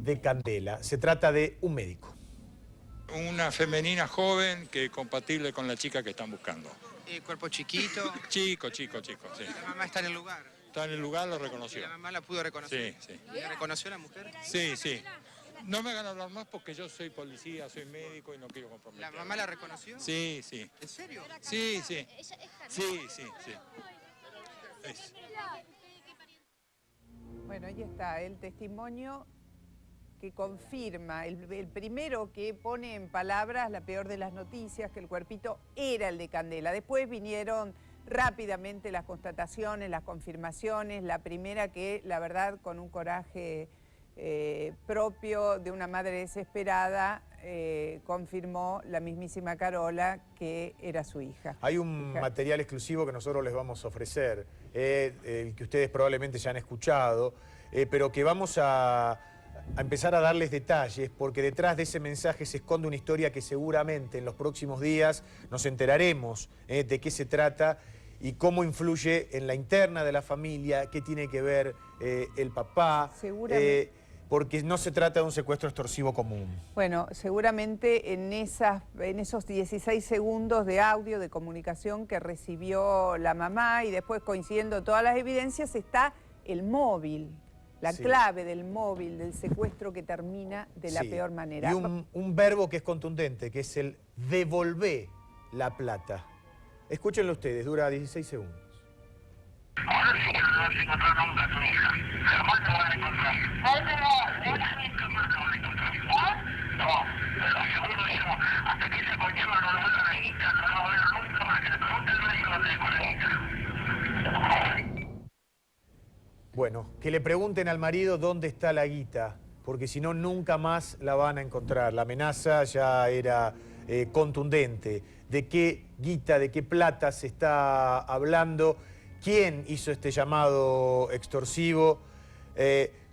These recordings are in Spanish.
de Candela. Se trata de un médico. Una femenina joven que es compatible con la chica que están buscando. Cuerpo chiquito. Chico, sí. La mamá está en el lugar. Está en el lugar, lo reconoció. ¿Y la mamá la pudo reconocer? Sí. ¿La reconoció la mujer? Sí. No me hagan hablar más porque yo soy policía, soy médico y no quiero comprometer. ¿La mamá la reconoció? Sí. ¿En serio? Sí. Bueno, ahí está el testimonio que confirma, el primero que pone en palabras la peor de las noticias, que el cuerpito era el de Candela. Después vinieron rápidamente las constataciones, las confirmaciones, la primera que, la verdad, con un coraje propio de una madre desesperada, confirmó la mismísima Carola que era su hija. Hay un material exclusivo que nosotros les vamos a ofrecer, el que ustedes probablemente ya han escuchado, pero que vamos a empezar a darles detalles, porque detrás de ese mensaje se esconde una historia que seguramente en los próximos días nos enteraremos de qué se trata y cómo influye en la interna de la familia, qué tiene que ver el papá. Seguramente. Porque no se trata de un secuestro extorsivo común. Bueno, seguramente en esos 16 segundos de audio, de comunicación que recibió la mamá y después coincidiendo todas las evidencias está el móvil, la clave del móvil, del secuestro que termina de la peor manera. Y un verbo que es contundente, que es el devolver la plata. Escúchenlo ustedes, dura 16 segundos. Ahora sí que no vas a encontrar nunca a tu hija. Jamás lo van a encontrar. Nunca más lo van a encontrar. No, te lo aseguro yo. Hasta que ese colchón no le vuelva la guita, no lo va a ver nunca más. Que le pregunte al médico dónde dejó la guita. Bueno, que le pregunten al marido dónde está la guita, porque si no, nunca más la van a encontrar. La amenaza ya era contundente. ¿De qué guita, de qué plata se está hablando? ¿Quién hizo este llamado extorsivo?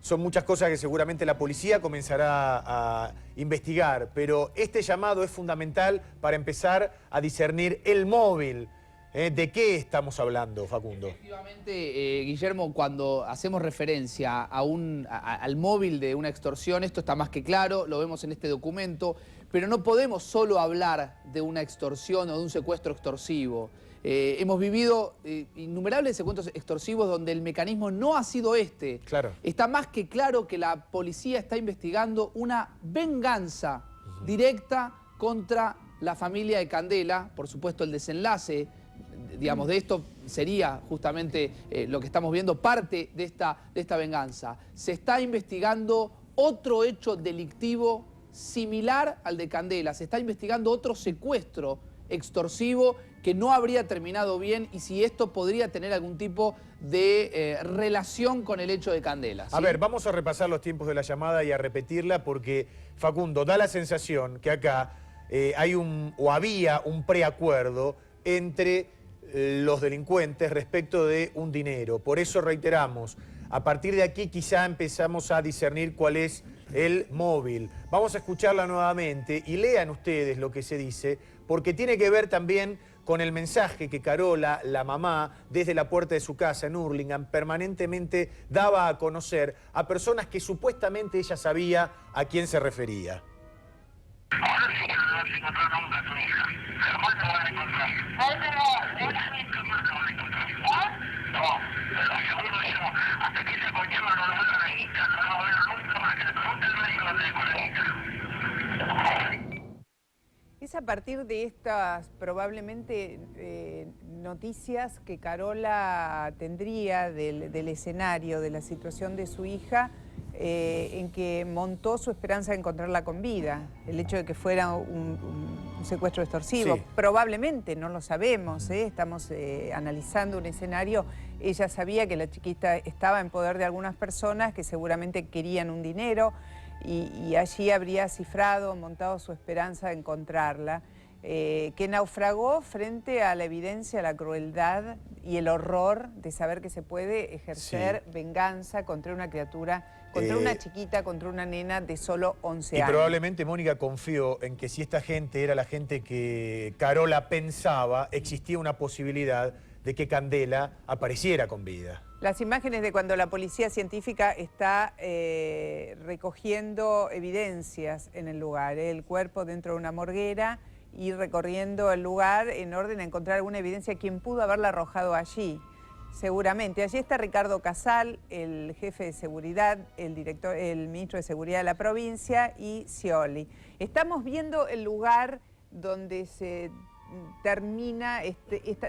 Son muchas cosas que seguramente la policía comenzará a investigar, pero este llamado es fundamental para empezar a discernir el móvil. ¿De qué estamos hablando, Facundo? Efectivamente, Guillermo, cuando hacemos referencia al móvil de una extorsión, esto está más que claro, lo vemos en este documento, pero no podemos solo hablar de una extorsión o de un secuestro extorsivo. Hemos vivido innumerables secuestros extorsivos donde el mecanismo no ha sido este. Claro. Está más que claro que la policía está investigando una venganza directa contra la familia de Candela. Por supuesto, el desenlace, digamos, de esto sería justamente lo que estamos viendo, parte de esta venganza. Se está investigando otro hecho delictivo similar al de Candela. Se está investigando otro secuestro extorsivo que no habría terminado bien y si esto podría tener algún tipo de relación con el hecho de Candela, ¿sí? A ver, vamos a repasar los tiempos de la llamada y a repetirla porque, Facundo, da la sensación que acá había un preacuerdo entre los delincuentes respecto de un dinero. Por eso reiteramos, a partir de aquí quizá empezamos a discernir cuál es el móvil. Vamos a escucharla nuevamente y lean ustedes lo que se dice, porque tiene que ver también con el mensaje que Carola, la mamá, desde la puerta de su casa en Hurlingham, permanentemente daba a conocer a personas que supuestamente ella sabía a quién se refería. Ahora sí que no vas a encontrar nunca a tu hija. Jamás lo van a encontrar. Nunca más lo van a encontrar. No, te lo aseguro yo. Hasta que ese colchón no le vuelva la guita, no lo va a ver nunca más. Que le pregunte al médico dónde dejó la guita. Es a partir de estas probablemente noticias que Carola tendría del escenario, de la situación de su hija, en que montó su esperanza de encontrarla con vida. El hecho de que fuera un secuestro extorsivo. Sí. Probablemente, no lo sabemos, estamos analizando un escenario. Ella sabía que la chiquita estaba en poder de algunas personas que seguramente querían un dinero y allí habría cifrado, montado su esperanza de encontrarla, que naufragó frente a la evidencia, la crueldad y el horror de saber que se puede ejercer venganza contra una criatura, contra una chiquita, contra una nena de solo 11 años. Y probablemente Mónica confió en que si esta gente era la gente que Carola pensaba, existía una posibilidad de que Candela apareciera con vida. Las imágenes de cuando la policía científica está recogiendo evidencias en el lugar, el cuerpo dentro de una morguera y recorriendo el lugar en orden a encontrar alguna evidencia de quién pudo haberla arrojado allí. Seguramente. Allí está Ricardo Casal, el jefe de seguridad, el ministro de Seguridad de la provincia y Scioli. Estamos viendo el lugar donde se termina,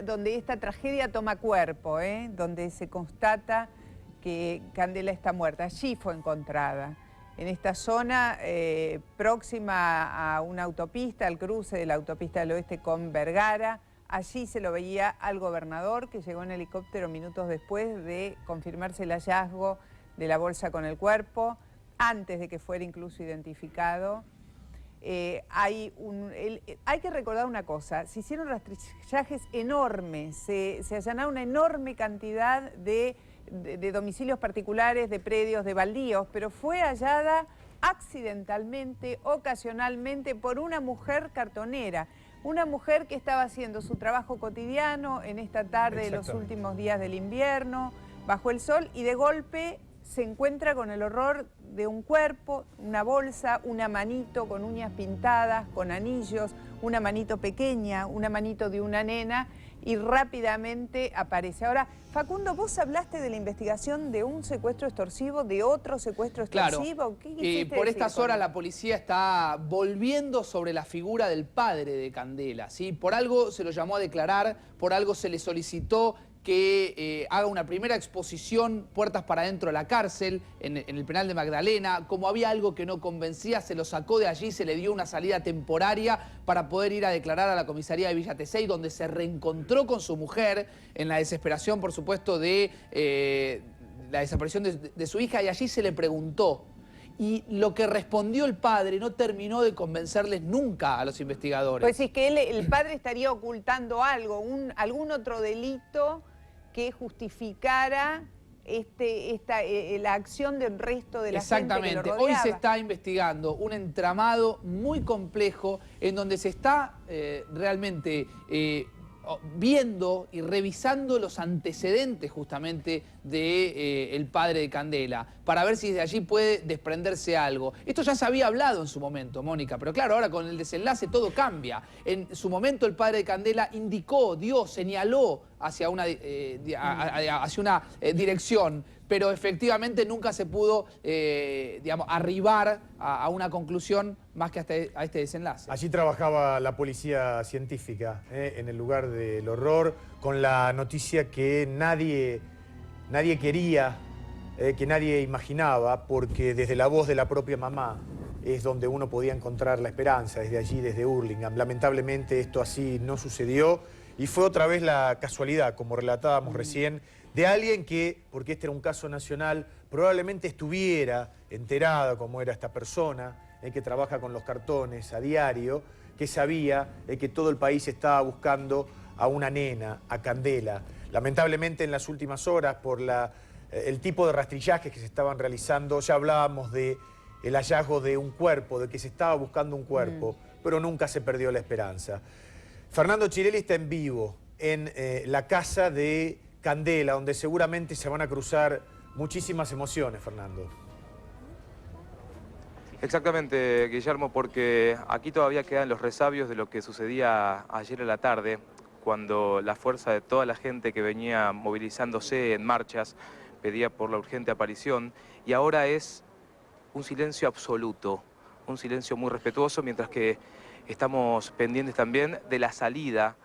donde esta tragedia toma cuerpo, donde se constata que Candela está muerta. Allí fue encontrada, en esta zona próxima a una autopista, al cruce de la autopista del oeste con Vergara. Allí se lo veía al gobernador, que llegó en helicóptero minutos después de confirmarse el hallazgo de la bolsa con el cuerpo, antes de que fuera incluso identificado. Hay que recordar una cosa, se hicieron rastrillajes enormes, se allanaron una enorme cantidad de domicilios particulares, de predios, de baldíos, pero fue hallada accidentalmente, ocasionalmente, por una mujer cartonera. Una mujer que estaba haciendo su trabajo cotidiano en esta tarde de los últimos días del invierno, bajo el sol, y de golpe se encuentra con el horror de un cuerpo, una bolsa, una manito con uñas pintadas, con anillos, una manito pequeña, una manito de una nena, y rápidamente aparece. Ahora, Facundo, vos hablaste de la investigación de un secuestro extorsivo, de otro secuestro extorsivo. Claro, ¿Qué quisiste por decir estas horas la policía está volviendo sobre la figura del padre de Candela, ¿sí? Por algo se lo llamó a declarar, por algo se le solicitó que haga una primera exposición puertas para adentro de la cárcel, en el penal de Magdalena. Como había algo que no convencía, se lo sacó de allí, se le dio una salida temporaria para poder ir a declarar a la comisaría de Villa Tesey, donde se reencontró con su mujer en la desesperación, por supuesto, de la desaparición de su hija, y allí se le preguntó. Y lo que respondió el padre no terminó de convencerles nunca a los investigadores. Pues es que el padre estaría ocultando algo, algún otro delito que justificara la acción del resto de la gente que lo rodeaba. Hoy se está investigando un entramado muy complejo en donde se está realmente viendo y revisando los antecedentes justamente del padre de Candela, para ver si de allí puede desprenderse algo. Esto ya se había hablado en su momento, Mónica, pero claro, ahora con el desenlace todo cambia. En su momento el padre de Candela indicó, señaló hacia una dirección, pero efectivamente nunca se pudo, digamos, arribar a una conclusión más que a este desenlace. Allí trabajaba la policía científica en el lugar del horror, con la noticia que nadie quería, que nadie imaginaba, porque desde la voz de la propia mamá es donde uno podía encontrar la esperanza, desde allí, desde Hurlingham. Lamentablemente esto así no sucedió y fue otra vez la casualidad, como relatábamos recién, de alguien que, porque este era un caso nacional, probablemente estuviera enterada cómo era esta persona, que trabaja con los cartones a diario, que sabía que todo el país estaba buscando a una nena, a Candela. Lamentablemente en las últimas horas, por el tipo de rastrillajes que se estaban realizando, ya hablábamos del hallazgo de un cuerpo, de que se estaba buscando un cuerpo, pero nunca se perdió la esperanza. Fernando Chirelli está en vivo en la casa de Candela, donde seguramente se van a cruzar muchísimas emociones, Fernando. Exactamente, Guillermo, porque aquí todavía quedan los resabios de lo que sucedía ayer en la tarde, cuando la fuerza de toda la gente que venía movilizándose en marchas pedía por la urgente aparición, y ahora es un silencio absoluto, un silencio muy respetuoso, mientras que estamos pendientes también de la salida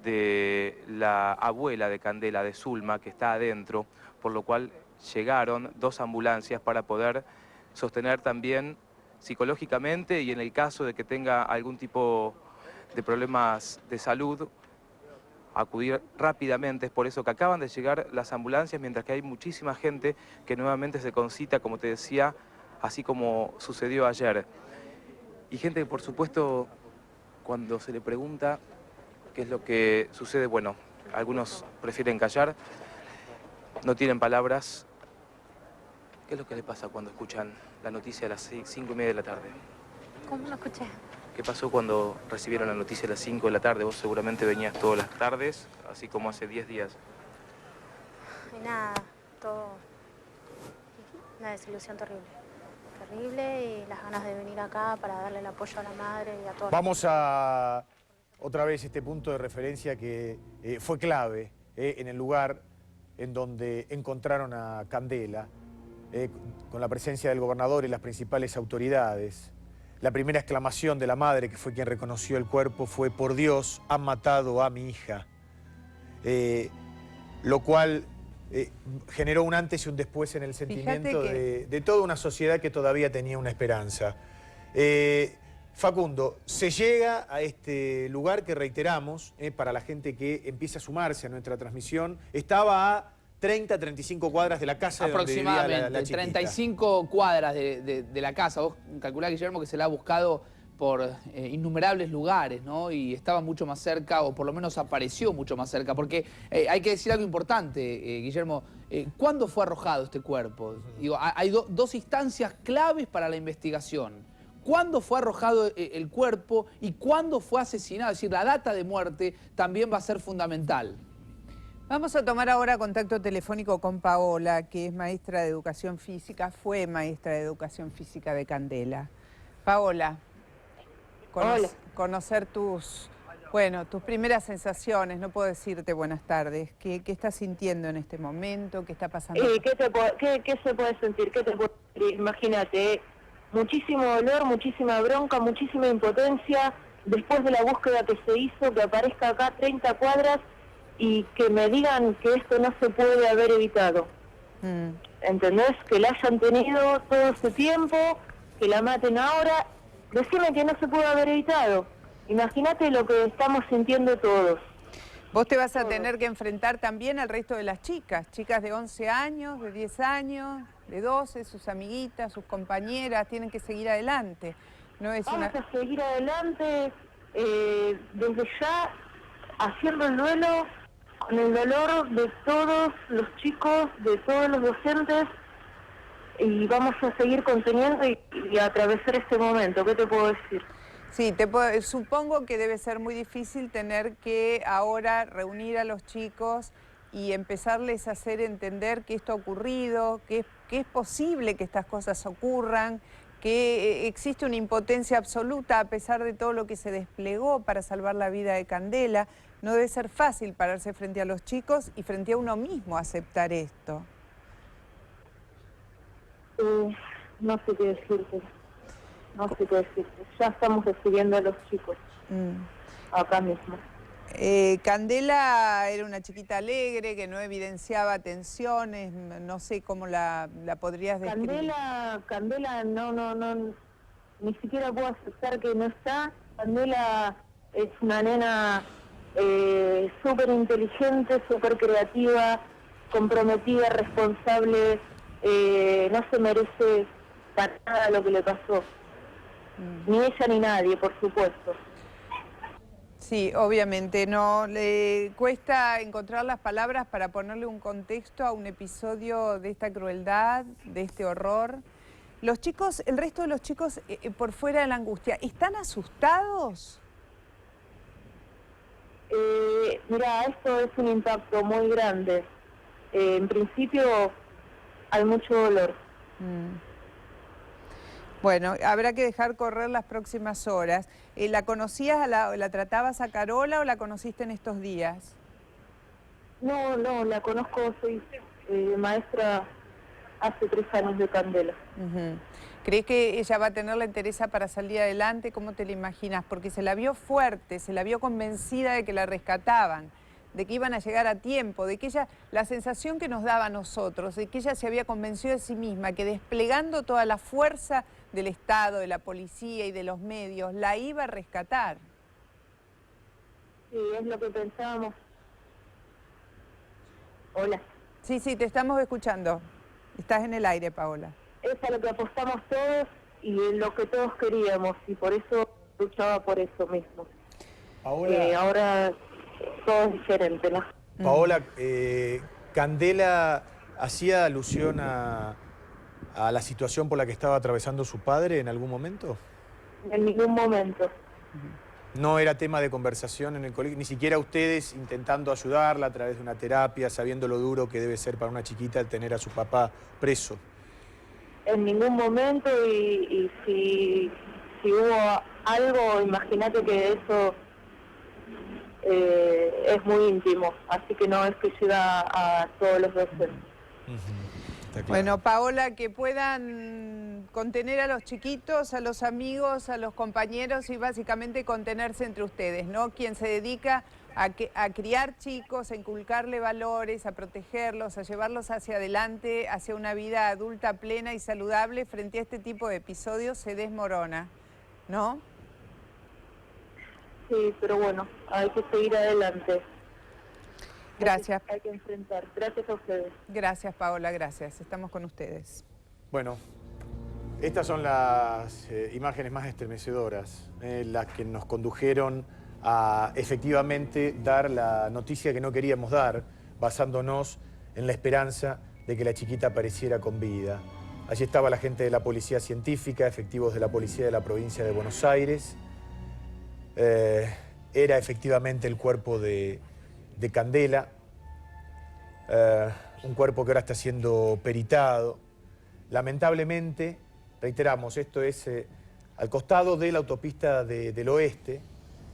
de la abuela de Candela, de Zulma, que está adentro, por lo cual llegaron 2 ambulancias para poder sostener también psicológicamente, y en el caso de que tenga algún tipo de problemas de salud, acudir rápidamente. Es por eso que acaban de llegar las ambulancias, mientras que hay muchísima gente que nuevamente se concita, como te decía, así como sucedió ayer. Y gente que, por supuesto, cuando se le pregunta qué es lo que sucede, bueno, algunos prefieren callar, no tienen palabras. ¿Qué es lo que le pasa cuando escuchan la noticia a las 5:30 de la tarde? ¿Cómo no escuché? ¿Qué pasó cuando recibieron la noticia a las 5 de la tarde? Vos seguramente venías todas las tardes, así como hace 10 días. Y nada, todo... Una desilusión terrible. Terrible, y las ganas de venir acá para darle el apoyo a la madre y a todos. Vamos a otra vez este punto de referencia que fue clave en el lugar en donde encontraron a Candela, con la presencia del gobernador y las principales autoridades. La primera exclamación de la madre, que fue quien reconoció el cuerpo, fue: por Dios, han matado a mi hija. Lo cual generó un antes y un después en el sentimiento de toda una sociedad que todavía tenía una esperanza. Facundo, se llega a este lugar que, reiteramos, para la gente que empieza a sumarse a nuestra transmisión, estaba a 30, 35 cuadras de la casa de donde vivía la chiquita. 35 cuadras de la casa. Vos calculá, Guillermo, que se la ha buscado por innumerables lugares, ¿no? Y estaba mucho más cerca, o por lo menos apareció mucho más cerca, porque hay que decir algo importante, Guillermo. ¿Cuándo fue arrojado este cuerpo? Digo, hay dos instancias claves para la investigación. ¿Cuándo fue arrojado el cuerpo y cuándo fue asesinado? Es decir, la data de muerte también va a ser fundamental. Vamos a tomar ahora contacto telefónico con Paola, que es maestra de Educación Física, fue maestra de Educación Física de Candela. Paola, conocer tus primeras sensaciones, no puedo decirte buenas tardes. ¿Qué estás sintiendo en este momento? ¿Qué está pasando? ¿Qué se puede sentir? ¿Qué te puedo decir? Imagínate, muchísimo dolor, muchísima bronca, muchísima impotencia, después de la búsqueda que se hizo, que aparezca acá 30 cuadras y que me digan que esto no se puede haber evitado. ¿Entendés? Que la hayan tenido todo ese tiempo, que la maten ahora. Decime que no se pudo haber evitado. Imagínate lo que estamos sintiendo todos. Vos te vas a tener que enfrentar también al resto de las chicas de 11 años, de 10 años, de 12, sus amiguitas, sus compañeras, tienen que seguir adelante. Vamos a seguir adelante desde ya, haciendo el duelo, con el dolor de todos los chicos, de todos los docentes, y vamos a seguir conteniendo y atravesar este momento. ¿Qué te puedo decir? Sí, supongo que debe ser muy difícil tener que ahora reunir a los chicos y empezarles a hacer entender que esto ha ocurrido, que es posible que estas cosas ocurran, que existe una impotencia absoluta a pesar de todo lo que se desplegó para salvar la vida de Candela. No debe ser fácil pararse frente a los chicos y frente a uno mismo aceptar esto. No sé qué decirte. No sé qué decirte. Ya estamos recibiendo a los chicos. Acá mismo. Candela era una chiquita alegre, que no evidenciaba tensiones, no sé cómo la podrías describir. Candela no, ni siquiera puedo aceptar que no está. Candela es una nena súper inteligente, súper creativa, comprometida, responsable, no se merece para nada lo que le pasó. Ni ella ni nadie, por supuesto. Sí, obviamente, no le cuesta encontrar las palabras para ponerle un contexto a un episodio de esta crueldad, de este horror. Los chicos, el resto de los chicos, por fuera de la angustia, ¿están asustados? Mira, esto es un impacto muy grande. En principio hay mucho dolor. Bueno, habrá que dejar correr las próximas horas. ¿La conocías, la tratabas a Carola o la conociste en estos días? No, la conozco, soy maestra hace 3 años de Candela. ¿Crees que ella va a tener la entereza para salir adelante? ¿Cómo te la imaginas? Porque se la vio fuerte, se la vio convencida de que la rescataban, de que iban a llegar a tiempo, de que ella, la sensación que nos daba a nosotros, de que ella se había convencido de sí misma, que desplegando toda la fuerza del Estado, de la policía y de los medios, la iba a rescatar. Sí, es lo que pensábamos. Hola. Sí, te estamos escuchando. Estás en el aire, Paola. Es a lo que apostamos todos y es lo que todos queríamos, y por eso luchaba por eso mismo. Ahora todo es diferente, ¿no? Paola, Candela hacía alusión a la situación por la que estaba atravesando su padre en algún momento. En ningún momento. No era tema de conversación en el colegio, ni siquiera ustedes intentando ayudarla a través de una terapia, sabiendo lo duro que debe ser para una chiquita el tener a su papá preso. En ningún momento, y si hubo algo, imagínate que eso es muy íntimo, así que no es que llega a todos los docentes. Está claro. Bueno, Paola, que puedan contener a los chiquitos, a los amigos, a los compañeros y básicamente contenerse entre ustedes, ¿no? Quien se dedica a criar chicos, a inculcarle valores, a protegerlos, a llevarlos hacia adelante, hacia una vida adulta plena y saludable, frente a este tipo de episodios se desmorona, ¿no? Sí, pero bueno, hay que seguir adelante. Gracias. Hay que enfrentar. Gracias a ustedes. Gracias, Paola, gracias. Estamos con ustedes. Bueno, estas son las imágenes más estremecedoras, las que nos condujeron a efectivamente dar la noticia que no queríamos dar, basándonos en la esperanza de que la chiquita apareciera con vida. Allí estaba la gente de la Policía Científica, efectivos de la Policía de la Provincia de Buenos Aires. Era efectivamente el cuerpo de Candela, un cuerpo que ahora está siendo peritado. Lamentablemente, reiteramos, esto es al costado de la autopista del oeste,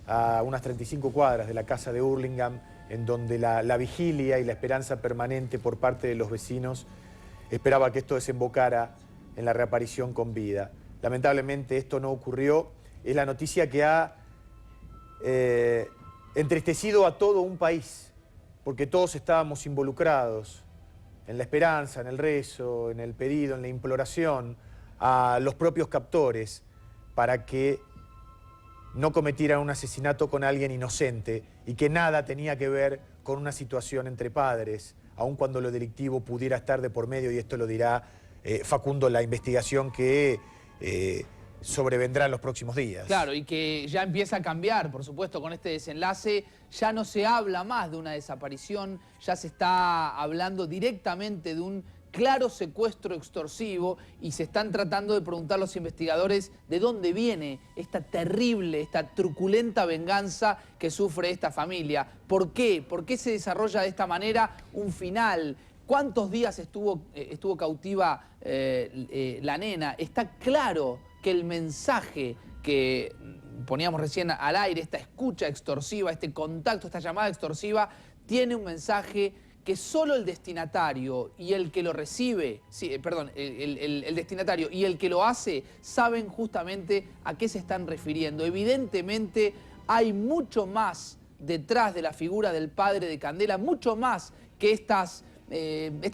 a unas 35 cuadras de la casa de Hurlingham, en donde la vigilia y la esperanza permanente por parte de los vecinos esperaba que esto desembocara en la reaparición con vida. Lamentablemente esto no ocurrió. Es la noticia que ha entristecido a todo un país, porque todos estábamos involucrados en la esperanza, en el rezo, en el pedido, en la imploración a los propios captores para que no cometieran un asesinato con alguien inocente y que nada tenía que ver con una situación entre padres, aun cuando lo delictivo pudiera estar de por medio, y esto lo dirá Facundo, la investigación que sobrevendrá en los próximos días. Claro, y que ya empieza a cambiar, por supuesto, con este desenlace. Ya no se habla más de una desaparición, ya se está hablando directamente de un claro secuestro extorsivo y se están tratando de preguntar los investigadores de dónde viene esta terrible, esta truculenta venganza que sufre esta familia. ¿Por qué? ¿Por qué se desarrolla de esta manera un final? ¿Cuántos días estuvo cautiva la nena? Está claro que el mensaje que poníamos recién al aire, esta escucha extorsiva, este contacto, esta llamada extorsiva, tiene un mensaje que solo el destinatario y el que lo recibe, el destinatario y el que lo hace saben justamente a qué se están refiriendo. Evidentemente hay mucho más detrás de la figura del padre de Candela, mucho más que estas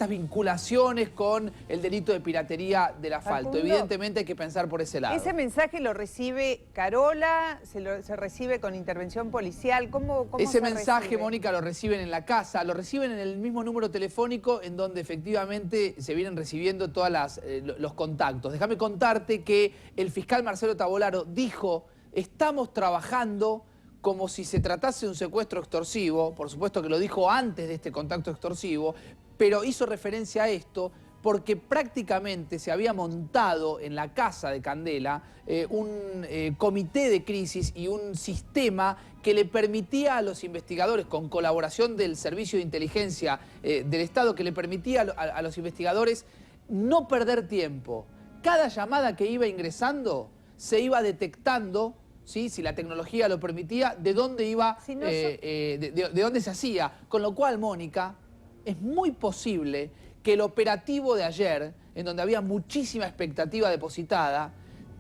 vinculaciones con el delito de piratería del asfalto. Facundo, evidentemente hay que pensar por ese lado. ¿Ese mensaje lo recibe Carola? ¿Se recibe con intervención policial? ¿Cómo ese se mensaje, recibe? Mónica, lo reciben en la casa, lo reciben en el mismo número telefónico en donde efectivamente se vienen recibiendo todos los contactos. Déjame contarte que el fiscal Marcelo Tavolaro dijo: estamos trabajando como si se tratase de un secuestro extorsivo. Por supuesto que lo dijo antes de este contacto extorsivo, pero hizo referencia a esto porque prácticamente se había montado en la casa de Candela un comité de crisis y un sistema que le permitía a los investigadores, con colaboración del Servicio de Inteligencia del Estado, que le permitía a los investigadores no perder tiempo. Cada llamada que iba ingresando se iba detectando, ¿sí?, si la tecnología lo permitía, de dónde iba, de dónde se hacía. Con lo cual, Mónica, es muy posible que el operativo de ayer, en donde había muchísima expectativa depositada,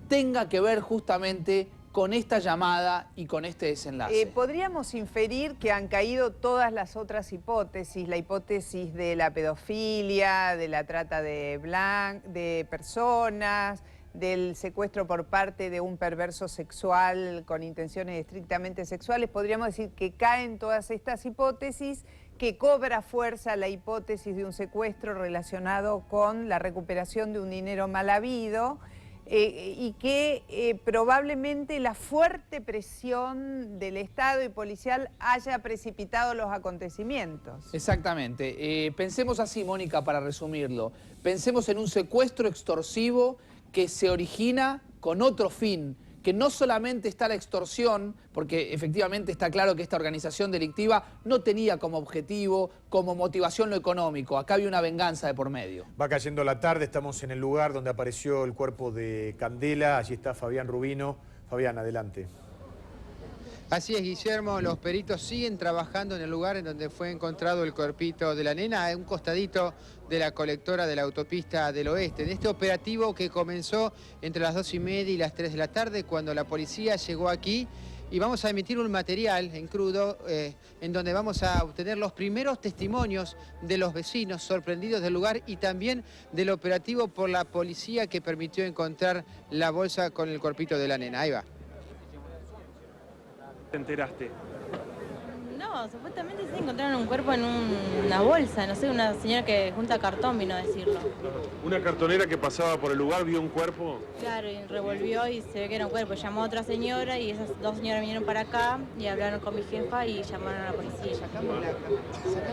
tenga que ver justamente con esta llamada y con este desenlace. Podríamos inferir que han caído todas las otras hipótesis, la hipótesis de la pedofilia, de la trata de personas, del secuestro por parte de un perverso sexual con intenciones estrictamente sexuales. Podríamos decir que caen todas estas hipótesis, que cobra fuerza la hipótesis de un secuestro relacionado con la recuperación de un dinero mal habido, y que probablemente la fuerte presión del Estado y policial haya precipitado los acontecimientos. Exactamente. Pensemos así, Mónica, para resumirlo. Pensemos en un secuestro extorsivo que se origina con otro fin, que no solamente está la extorsión, porque efectivamente está claro que esta organización delictiva no tenía como objetivo, como motivación lo económico. Acá había una venganza de por medio. Va cayendo la tarde, estamos en el lugar donde apareció el cuerpo de Candela. Allí está Fabián Rubino. Fabián, adelante. Así es, Guillermo, los peritos siguen trabajando en el lugar en donde fue encontrado el cuerpito de la nena, a un costadito de la colectora de la autopista del Oeste. En este operativo que comenzó entre las 2:30 y las 3 de la tarde, cuando la policía llegó aquí, y vamos a emitir un material en crudo en donde vamos a obtener los primeros testimonios de los vecinos sorprendidos del lugar y también del operativo por la policía que permitió encontrar la bolsa con el cuerpito de la nena. Ahí va. ¿Te enteraste? No, supuestamente se encontraron un cuerpo en una bolsa, no sé, una señora que junta cartón vino a decirlo. Una cartonera que pasaba por el lugar vio un cuerpo. Claro, y revolvió y se ve que era un cuerpo. Llamó a otra señora y esas dos señoras vinieron para acá y hablaron con mi jefa y llamaron a la policía.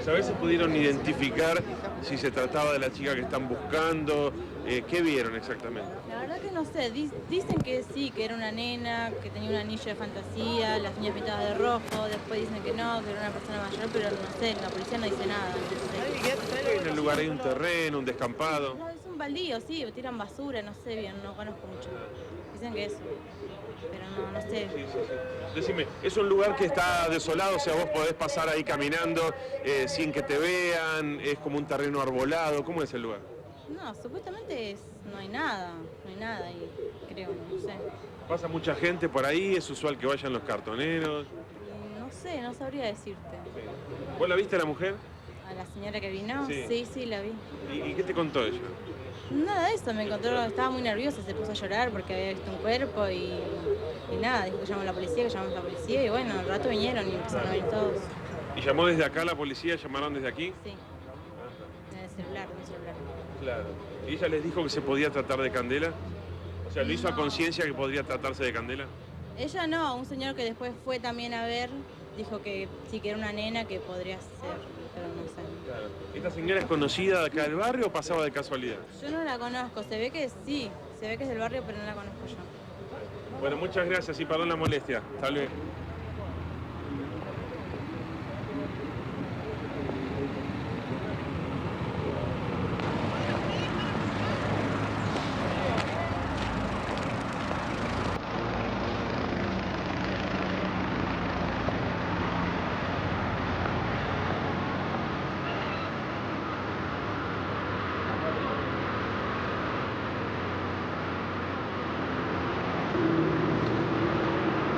¿Sabés si pudieron identificar si se trataba de la chica que están buscando? ¿Qué vieron exactamente? La verdad que no sé, dicen que sí, que era una nena, que tenía un anillo de fantasía, las uñas pintadas de rojo, después dicen que no, que era una persona mayor, pero no sé, la policía no dice nada. No sé. En el lugar hay un terreno, un descampado. No, es un baldío, sí, tiran basura, no sé bien, no conozco mucho. Dicen que eso, pero no sé. Sí. Decime, es un lugar que está desolado, o sea, vos podés pasar ahí caminando sin que te vean, es como un terreno arbolado, ¿cómo es el lugar? No, supuestamente no hay nada y creo, no sé. ¿Pasa mucha gente por ahí? ¿Es usual que vayan los cartoneros? No sé, no sabría decirte. ¿Vos la viste a la mujer? ¿A la señora que vino? Sí. Sí, la vi. ¿Y qué te contó ella? Nada de eso, me encontró, estaba muy nerviosa, se puso a llorar porque había visto un cuerpo y nada, dijo que llamamos a la policía y bueno, al rato vinieron y empezaron a venir todos. ¿Y llamó desde acá la policía? ¿Llamaron desde aquí? Sí, en el celular. Claro. ¿Y ella les dijo que se podía tratar de Candela? O sea, ¿lo hizo a conciencia que podría tratarse de Candela? Ella no, un señor que después fue también a ver, dijo que sí, que era una nena que podría ser, pero no sé. Claro. ¿Esta señora es conocida de acá del barrio o pasaba de casualidad? Yo no la conozco, se ve que sí, se ve que es del barrio, pero no la conozco yo. Bueno, muchas gracias y perdón la molestia. Hasta luego.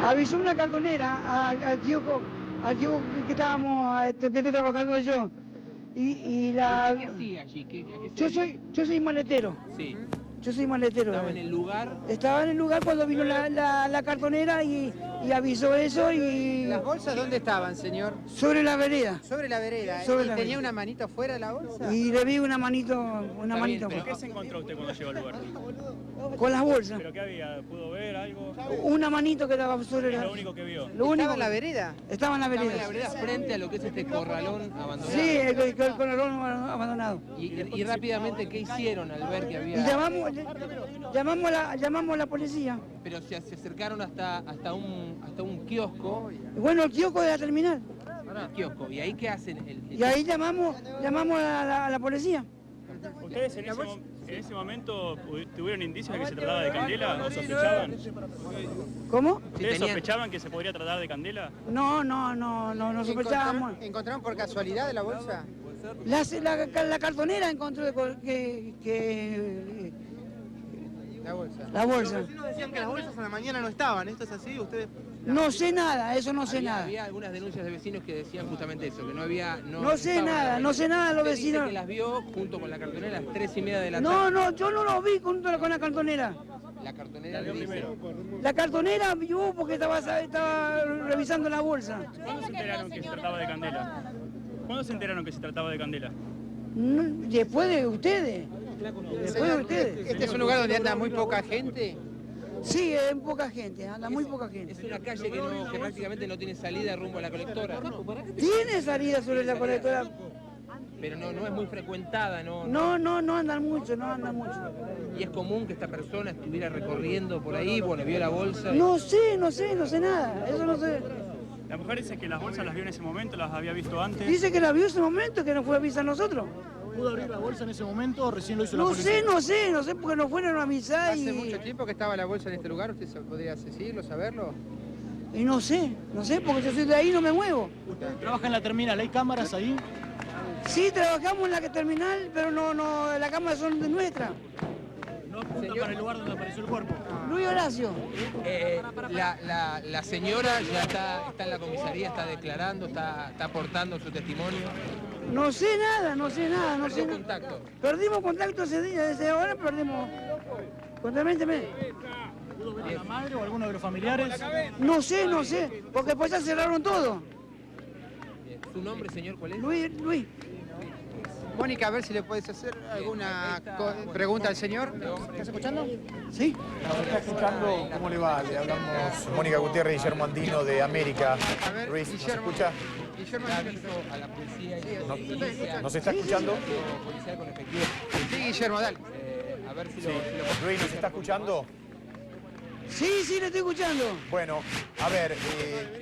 Avisó una cartonera al tío que estábamos trabajando yo. Y la... ¿Qué hacía allí? Yo soy maletero. Sí. Yo soy maletero. ¿Estaba en el lugar? Estaba en el lugar cuando vino la cartonera y avisó eso y... ¿Las bolsas dónde estaban, señor? Sobre la vereda. Sobre la vereda. Sobre ¿Y la tenía vereda. una manito fuera de la bolsa? Y le vi una manito ¿Pero qué se encontró usted cuando llegó al lugar? con las bolsas. ¿Pero qué había? ¿Pudo ver algo? Una manito que estaba sobre ¿Es la... lo único que vio? ¿Estaba en la vereda? Estaba en la vereda. Estaba en la vereda frente a lo que es este corralón abandonado. Sí, el corralón abandonado. Y rápidamente, ¿qué hicieron al ver que Y había...? llamamos a la policía. Pero se acercaron hasta un kiosco. Bueno, el kiosco de la terminal. El kiosco. ¿Y ahí qué hacen? Y ahí llamamos a la policía. ¿Ustedes en ese momento tuvieron indicios de que se trataba de Candela o sospechaban? ¿Cómo? ¿Ustedes sospechaban que se podría tratar de Candela? No sospechábamos. ¿Encontraron por casualidad la bolsa? La cartonera encontró que La bolsa. la bolsa. Los vecinos decían que las bolsas a la mañana no estaban, ¿esto es así? ¿Ustedes...? No sé nada, eso no sé nada. Había algunas denuncias de vecinos que decían justamente eso, que no había... No sé nada los Usted dice vecinos. que las vio junto con la cartonera a las 3:30 de la tarde. No, yo no los vi junto con la cartonera. La cartonera le dice... La cartonera vio porque estaba revisando la bolsa. ¿Cuándo se enteraron que se trataba de Candela? ¿Cuándo se enteraron que se trataba de Candela? Después de ustedes. ¿Este es un lugar donde anda muy poca gente? Sí, es poca gente, anda muy poca gente. Es una calle que prácticamente no tiene salida rumbo a la colectora. Tiene salida sobre la colectora. Pero no es muy frecuentada, ¿no? No andan mucho, ¿Y es común que esta persona estuviera recorriendo por ahí, bueno, vio la bolsa? No sé nada, eso no sé. La mujer dice que las bolsas las vio en ese momento, las había visto antes. Dice que la vio en ese momento, que nos fue a avisar a nosotros. ¿Pudo abrir la bolsa en ese momento o recién lo hizo la policía? No sé, porque nos fueron a avisar ¿Hace mucho tiempo que estaba la bolsa en este lugar? ¿Usted podría decirlo, saberlo? Y no sé, porque yo soy de ahí y no me muevo. ¿Usted trabaja en la terminal? ¿Hay cámaras ahí? Sí, trabajamos en la terminal, pero no, las cámaras son de nuestra. ¿No apunta para el lugar donde apareció el cuerpo? Luis Horacio. La señora ya está en la comisaría, está declarando, está aportando su testimonio. No sé nada. ¿Perdió contacto? Perdimos contacto ese día, desde ahora perdimos. Constantemente. ¿Pudo ver a la madre o alguno de los familiares? No sé, porque después ya cerraron todo. ¿Su nombre, señor, cuál es? Luis. Mónica, a ver si le puedes hacer alguna pregunta al señor. ¿Estás escuchando? Sí. Nos está escuchando, ¿cómo le va? Le hablamos Mónica Gutiérrez y Guillermo Andino de América. A ver, Luis, ¿nos Guillermo. escucha? Guillermo A la policía. ¿Nos está escuchando? Policía con efectivo. Sí, Guillermo, dale. A ver si Sí. Luis, ¿nos está escuchando? Sí, le estoy escuchando. Bueno, a ver,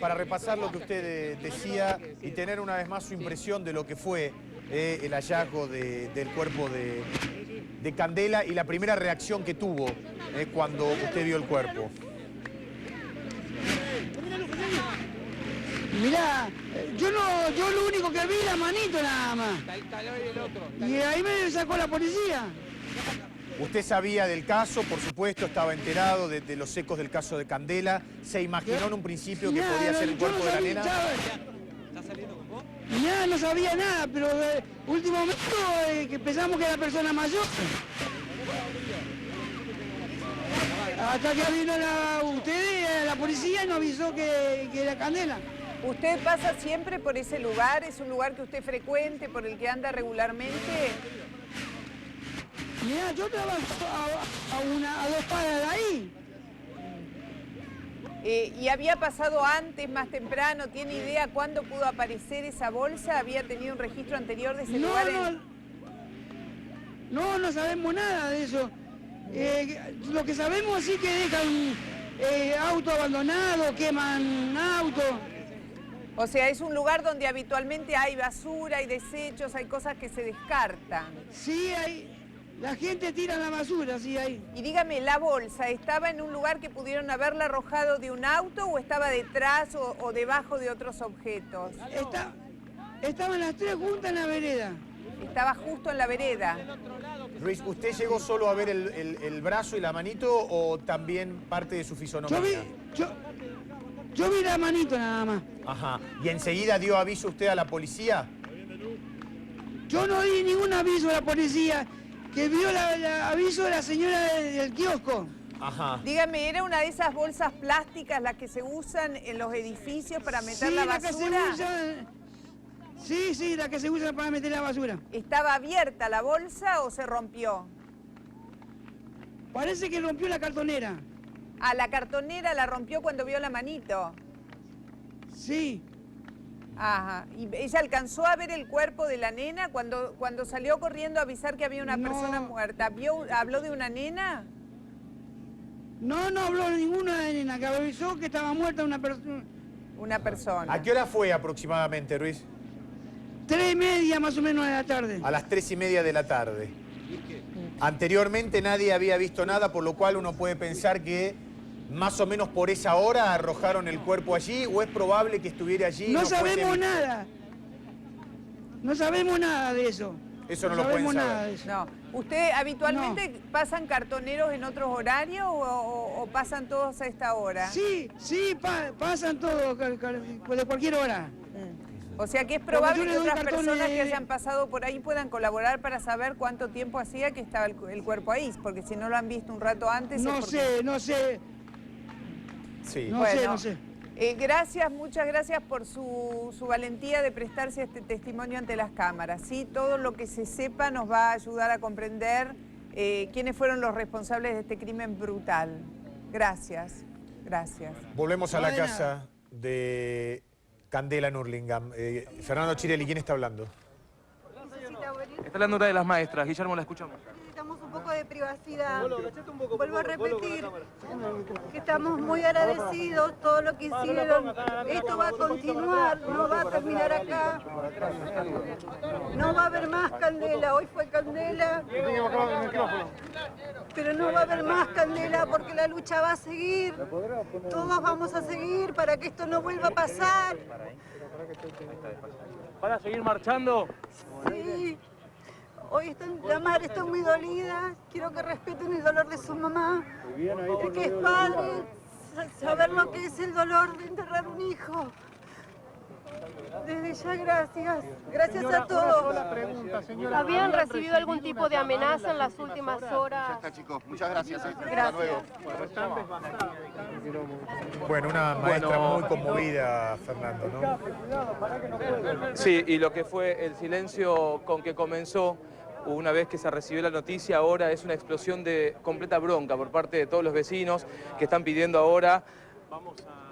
para repasar lo que usted decía y tener una vez más su impresión de lo que fue el hallazgo del cuerpo de Candela y la primera reacción que tuvo cuando usted vio el cuerpo. Mirá, yo lo único que vi la manito nada más. Y ahí me sacó la policía. Usted sabía del caso, por supuesto, estaba enterado de los ecos del caso de Candela. ¿Se imaginó en un principio que podía ser el cuerpo de la nena? Nada, no sabía nada, pero último momento que pensamos que era persona mayor. Hasta que vino la policía y nos avisó que era Candela. ¿Usted pasa siempre por ese lugar? ¿Es un lugar que usted frecuente, por el que anda regularmente? Mira, yo trabajo a 2 cuadras de ahí. ¿Y había pasado antes, más temprano? ¿Tiene idea cuándo pudo aparecer esa bolsa? ¿Había tenido un registro anterior de ese lugar? No sabemos nada de eso. Lo que sabemos sí que dejan auto abandonado, queman auto. O sea, es un lugar donde habitualmente hay basura, hay desechos, hay cosas que se descartan. Sí, la gente tira la basura, sí, ahí. Y dígame, ¿la bolsa estaba en un lugar que pudieron haberla arrojado de un auto o estaba detrás o debajo de otros objetos? Estaban las 3 juntas en la vereda. Estaba justo en la vereda. Luis, ¿usted llegó solo a ver el brazo y la manito o también parte de su fisonomía? Yo vi la manito nada más. Ajá. ¿Y enseguida dio aviso usted a la policía? Yo no di ningún aviso a la policía, que vio el aviso de la señora del kiosco. Ajá. Dígame, ¿era una de esas bolsas plásticas las que se usan en los edificios para meter la basura? Sí, la que se usa para meter la basura. ¿Estaba abierta la bolsa o se rompió? Parece que rompió la cartonera. Ah, la cartonera la rompió cuando vio la manito. Sí. Ajá. ¿Y ella alcanzó a ver el cuerpo de la nena cuando salió corriendo a avisar que había una persona muerta? ¿Habló de una nena? No habló de ninguna nena, que avisó que estaba muerta una persona. Una persona. ¿A qué hora fue aproximadamente, Luis? 3:30 más o menos de la tarde. A las 3:30 de la tarde. Anteriormente nadie había visto nada, por lo cual uno puede pensar que más o menos por esa hora arrojaron el cuerpo allí, o es probable que estuviera allí. No sabemos nada. No sabemos nada de eso. Eso no lo pueden saber. No. ¿Usted habitualmente pasan cartoneros en otros horarios o pasan todos a esta hora? Sí, pasan todos de cualquier hora. O sea que es probable que otras personas que hayan pasado por ahí puedan colaborar para saber cuánto tiempo hacía que estaba el cuerpo ahí, porque si no lo han visto un rato antes... No sé. Sí. No sé. Gracias, muchas gracias por su valentía de prestarse a este testimonio ante las cámaras. ¿Sí? Todo lo que se sepa nos va a ayudar a comprender quiénes fueron los responsables de este crimen brutal. Gracias. Volvemos a la casa de Candela en Hurlingham. Fernando Chirelli, ¿quién está hablando? Está hablando una de las maestras. Guillermo, la escuchamos. Necesitamos un poco de privacidad. Vuelvo a repetir que estamos muy agradecidos, todo lo que hicieron. Esto va a continuar, no va a terminar acá. No va a haber más candela, hoy fue candela. Pero no va a haber más candela porque la lucha va a seguir. Todos vamos a seguir para que esto no vuelva a pasar. ¿Van a seguir marchando? Sí. Hoy la madre está muy dolida, quiero que respeten el dolor de su mamá, el que es padre, saber lo que es el dolor de enterrar un hijo. Desde ya, gracias. Gracias a todos. ¿Habían recibido algún tipo de amenaza en las últimas horas? Ya está, chicos. Muchas gracias. Hasta Gracias. luego. Bueno, una maestra muy conmovida, Fernando, ¿no? Sí, y lo que fue el silencio con que comenzó una vez que se recibió la noticia, ahora es una explosión de completa bronca por parte de todos los vecinos que están pidiendo ahora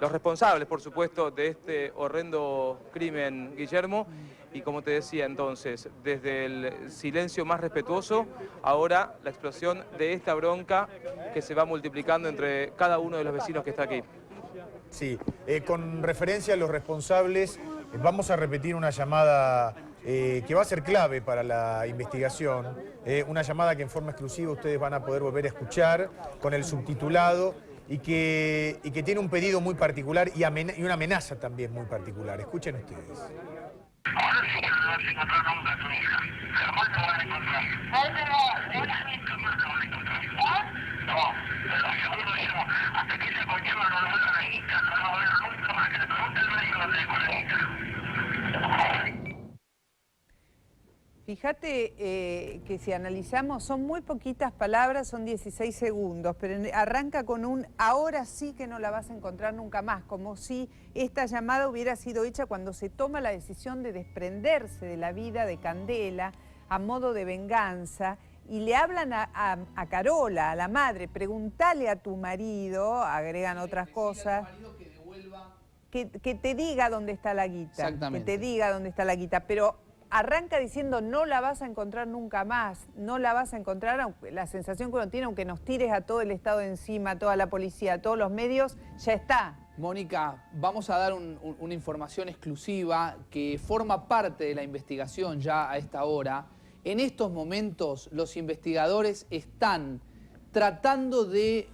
los responsables, por supuesto, de este horrendo crimen, Guillermo. Y como te decía entonces, desde el silencio más respetuoso, ahora la explosión de esta bronca que se va multiplicando entre cada uno de los vecinos que está aquí. Sí, con referencia a los responsables, vamos a repetir una llamada que va a ser clave para la investigación, una llamada que en forma exclusiva ustedes van a poder volver a escuchar con el subtitulado y que tiene un pedido muy particular y una amenaza también muy particular. Escuchen ustedes. Ahora sí que no vas a encontrar nunca a tu hija. Jamás la van a encontrar. Ay, pero jamás la van a encontrar. No, te lo aseguro yo. Hasta que esa conchuda no la vuelva a la guita, no la va a ver nunca más. Que le pregunte al médico dónde dejó la guita. Fíjate que si analizamos, son muy poquitas palabras, son 16 segundos, pero arranca con un ahora sí que no la vas a encontrar nunca más, como si esta llamada hubiera sido hecha cuando se toma la decisión de desprenderse de la vida de Candela a modo de venganza, y le hablan a Carola, a la madre, preguntale a tu marido, agregan otras cosas, que te diga dónde está la guita, que te diga dónde está la guita, pero arranca diciendo no la vas a encontrar nunca más, no la vas a encontrar, aunque la sensación que uno tiene, aunque nos tires a todo el Estado encima, a toda la policía, a todos los medios, ya está. Mónica, vamos a dar una información exclusiva que forma parte de la investigación ya a esta hora. En estos momentos los investigadores están tratando de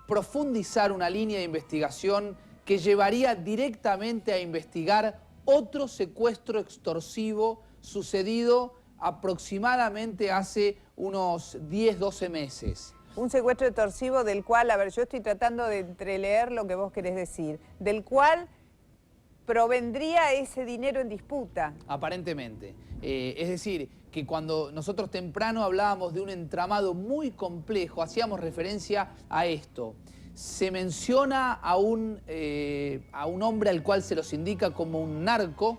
profundizar una línea de investigación que llevaría directamente a investigar otro secuestro extorsivo sucedido aproximadamente hace unos 10, 12 meses. Un secuestro extorsivo del cual, a ver, yo estoy tratando de entreleer lo que vos querés decir, del cual provendría ese dinero en disputa. Aparentemente. Es decir, que cuando nosotros temprano hablábamos de un entramado muy complejo, hacíamos referencia a esto. Se menciona a un hombre al cual se los indica como un narco,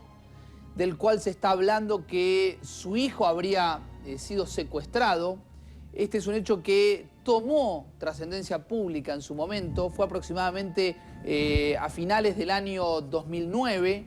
del cual se está hablando que su hijo habría sido secuestrado. Este es un hecho que tomó trascendencia pública en su momento, fue aproximadamente a finales del año 2009,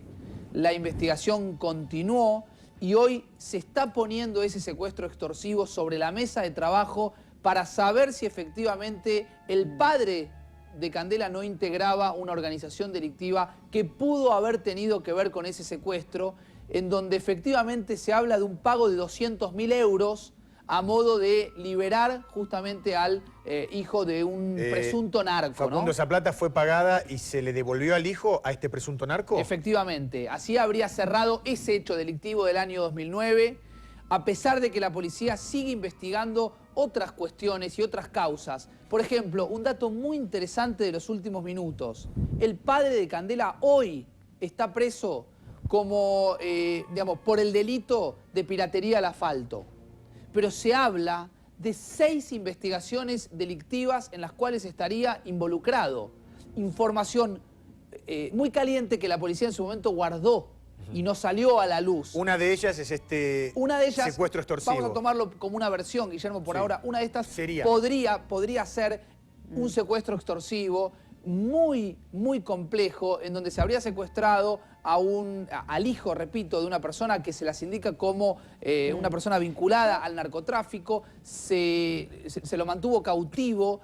la investigación continuó y hoy se está poniendo ese secuestro extorsivo sobre la mesa de trabajo para saber si efectivamente el padre de Candela no integraba una organización delictiva que pudo haber tenido que ver con ese secuestro, en donde efectivamente se habla de un pago de 200.000 euros a modo de liberar justamente al hijo de un presunto narco, Facundo, ¿no? ¿esa plata fue pagada y se le devolvió al hijo a este presunto narco? Efectivamente, así habría cerrado ese hecho delictivo del año 2009, a pesar de que la policía sigue investigando otras cuestiones y otras causas. Por ejemplo, un dato muy interesante de los últimos minutos. El padre de Candela hoy está preso como, digamos, por el delito de piratería al asfalto. Pero se habla de 6 investigaciones delictivas en las cuales estaría involucrado. Información muy caliente que la policía en su momento guardó y no salió a la luz. Una de ellas es secuestro extorsivo. Vamos a tomarlo como una versión, Guillermo, por ahora. Una de estas Sería. podría ser un secuestro extorsivo, muy, muy complejo en donde se habría secuestrado al hijo, repito, de una persona que se las indica como una persona vinculada al narcotráfico. Se lo mantuvo cautivo,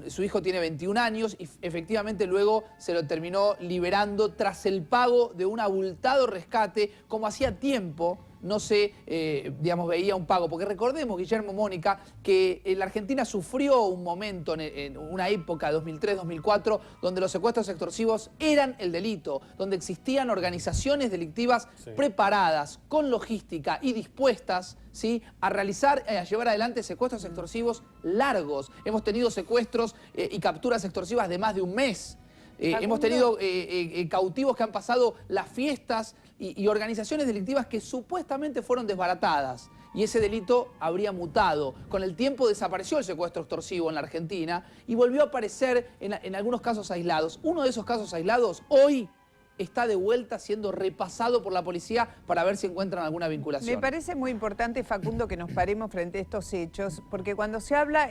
su hijo tiene 21 años y efectivamente luego se lo terminó liberando tras el pago de un abultado rescate, como hacía tiempo no se, digamos, veía un pago. Porque recordemos, Guillermo, Mónica, que la Argentina sufrió un momento en una época, 2003-2004, donde los secuestros extorsivos eran el delito, donde existían organizaciones delictivas preparadas, con logística y dispuestas, ¿sí?, a realizar, a llevar adelante secuestros extorsivos largos. Hemos tenido secuestros y capturas extorsivas de más de un mes. Hemos tenido cautivos que han pasado las fiestas y organizaciones delictivas que supuestamente fueron desbaratadas. Y ese delito habría mutado. Con el tiempo desapareció el secuestro extorsivo en la Argentina y volvió a aparecer en algunos casos aislados. Uno de esos casos aislados hoy está de vuelta siendo repasado por la policía para ver si encuentran alguna vinculación. Me parece muy importante, Facundo, que nos paremos frente a estos hechos, porque cuando se habla,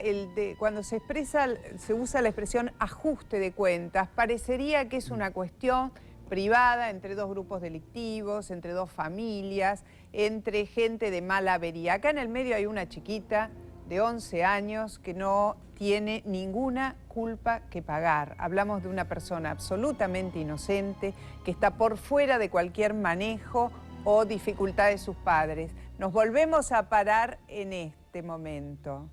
cuando se expresa, se usa la expresión ajuste de cuentas, parecería que es una cuestión privada entre dos grupos delictivos, entre dos familias, entre gente de mala avería. Acá en el medio hay una chiquita de 11 años que no tiene ninguna culpa que pagar. Hablamos de una persona absolutamente inocente que está por fuera de cualquier manejo o dificultad de sus padres. Nos volvemos a parar en este momento.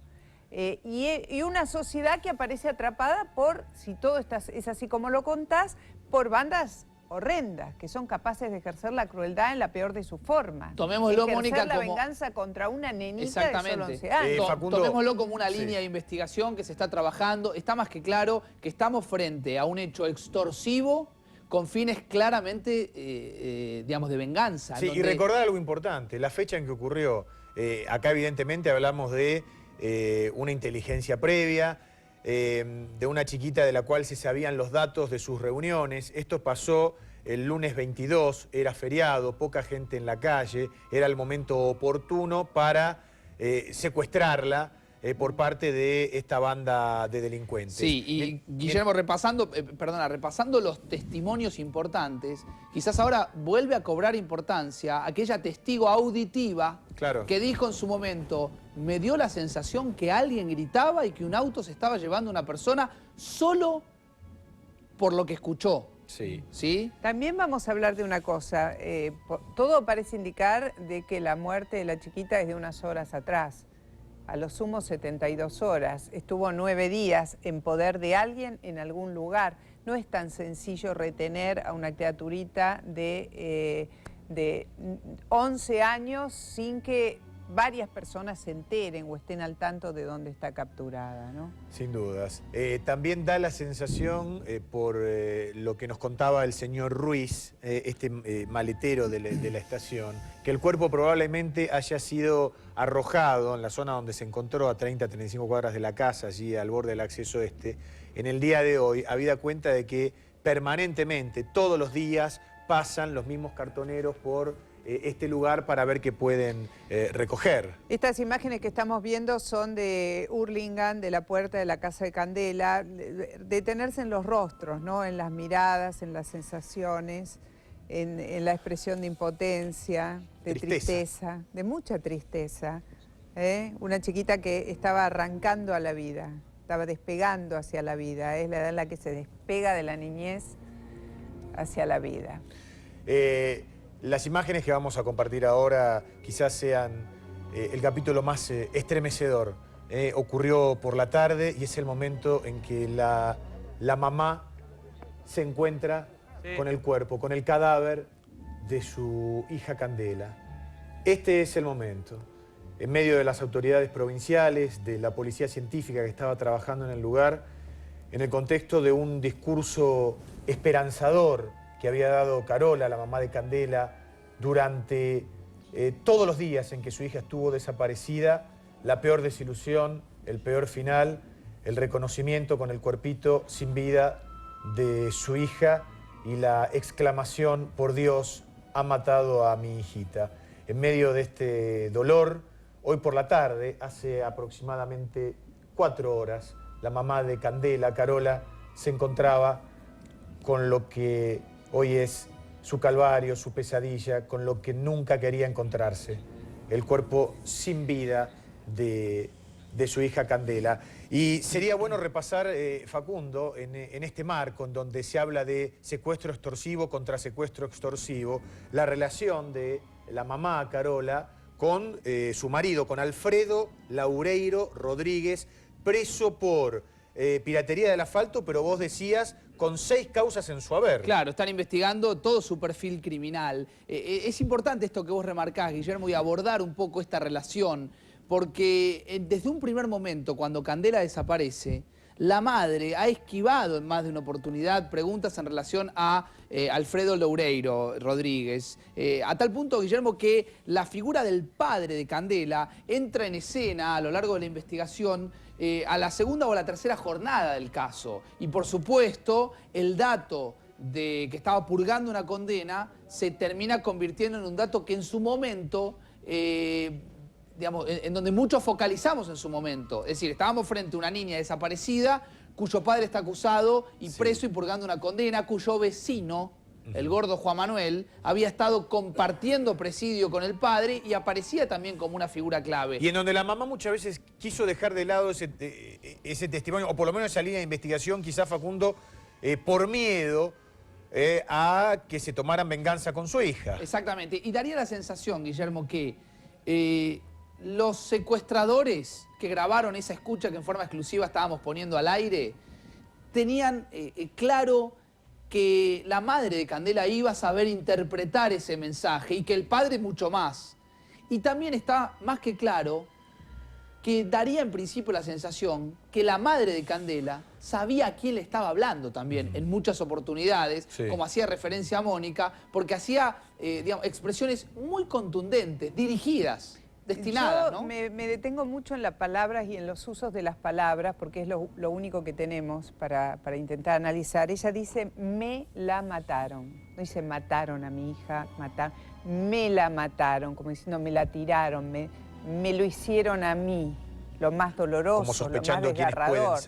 Y una sociedad que aparece atrapada por, si todo es así como lo contás, por bandas horrendas, que son capaces de ejercer la crueldad en la peor de sus formas. Tomémoslo, Mónica, la como venganza contra una nenita de solo 11 años. Tomémoslo como una línea de investigación que se está trabajando. Está más que claro que estamos frente a un hecho extorsivo con fines claramente, digamos, de venganza. Sí, y recordar algo importante, la fecha en que ocurrió. Acá evidentemente hablamos de una inteligencia previa, de una chiquita de la cual se sabían los datos de sus reuniones. Esto pasó el lunes 22, era feriado, poca gente en la calle, era el momento oportuno para secuestrarla por parte de esta banda de delincuentes. Sí, y Guillermo, repasando los testimonios importantes, quizás ahora vuelve a cobrar importancia aquella testigo auditiva que dijo en su momento: me dio la sensación que alguien gritaba y que un auto se estaba llevando a una persona solo por lo que escuchó. Sí. ¿Sí? También vamos a hablar de una cosa. Todo parece indicar de que la muerte de la chiquita es de unas horas atrás. A lo sumo 72 horas. Estuvo 9 días en poder de alguien en algún lugar. No es tan sencillo retener a una criaturita de 11 años sin que varias personas se enteren o estén al tanto de dónde está capturada, ¿no? Sin dudas. También da la sensación, por lo que nos contaba el señor Ruiz, este maletero de la estación, que el cuerpo probablemente haya sido arrojado en la zona donde se encontró, a 30-35 cuadras de la casa, allí al borde del acceso este, en el día de hoy, habida cuenta de que permanentemente, todos los días, pasan los mismos cartoneros por este lugar para ver qué pueden recoger. Estas imágenes que estamos viendo son de Hurlingham, de la puerta de la Casa de Candela, detenerse en los rostros, ¿no? En las miradas, en las sensaciones, en la expresión de impotencia, de tristeza, de mucha tristeza. Una chiquita que estaba arrancando a la vida, estaba despegando hacia la vida, es la edad en la que se despega de la niñez hacia la vida. Las imágenes que vamos a compartir ahora quizás sean el capítulo más estremecedor. Ocurrió por la tarde y es el momento en que la mamá se encuentra con el cuerpo, con el cadáver de su hija Candela. Este es el momento. En medio de las autoridades provinciales, de la policía científica que estaba trabajando en el lugar, en el contexto de un discurso esperanzador que había dado Carola, la mamá de Candela, durante todos los días en que su hija estuvo desaparecida, la peor desilusión, el peor final, el reconocimiento con el cuerpito sin vida de su hija y la exclamación: por Dios, ha matado a mi hijita. En medio de este dolor, hoy por la tarde, hace aproximadamente 4 horas, la mamá de Candela, Carola, se encontraba con lo que hoy es su calvario, su pesadilla, con lo que nunca quería encontrarse, el cuerpo sin vida de su hija Candela. Y sería bueno repasar, Facundo, en este marco en donde se habla de secuestro extorsivo contra secuestro extorsivo, la relación de la mamá Carola con su marido, con Alfredo Laureiro Rodríguez, preso por piratería del asfalto, pero vos decías con 6 causas en su haber. Claro, están investigando todo su perfil criminal. Es importante esto que vos remarcás, Guillermo, y abordar un poco esta relación, porque desde un primer momento, cuando Candela desaparece, la madre ha esquivado en más de una oportunidad preguntas en relación a Alfredo Laureiro Rodríguez. A tal punto, Guillermo, que la figura del padre de Candela entra en escena a lo largo de la investigación a la segunda o a la tercera jornada del caso. Y por supuesto, el dato de que estaba purgando una condena se termina convirtiendo en un dato que en su momento... digamos, en donde muchos focalizamos en su momento. Es decir, estábamos frente a una niña desaparecida cuyo padre está acusado y preso y purgando una condena, cuyo vecino, el gordo Juan Manuel, había estado compartiendo presidio con el padre y aparecía también como una figura clave. Y en donde la mamá muchas veces quiso dejar de lado ese testimonio, o por lo menos esa línea de investigación, quizás, Facundo, por miedo a que se tomaran venganza con su hija. Exactamente. Y daría la sensación, Guillermo, que los secuestradores que grabaron esa escucha que en forma exclusiva estábamos poniendo al aire, tenían claro que la madre de Candela iba a saber interpretar ese mensaje y que el padre mucho más. Y también está más que claro que daría en principio la sensación que la madre de Candela sabía a quién le estaba hablando también en muchas oportunidades, como hacía referencia a Mónica, porque hacía digamos, expresiones muy contundentes, dirigidas, destinadas, ¿no? Me detengo mucho en las palabras y en los usos de las palabras, porque es lo único que tenemos para intentar analizar. Ella dice, me la mataron. No dice, mataron a mi hija, me la mataron, como diciendo, me la tiraron, me lo hicieron a mí, lo más doloroso, lo más desgarrador.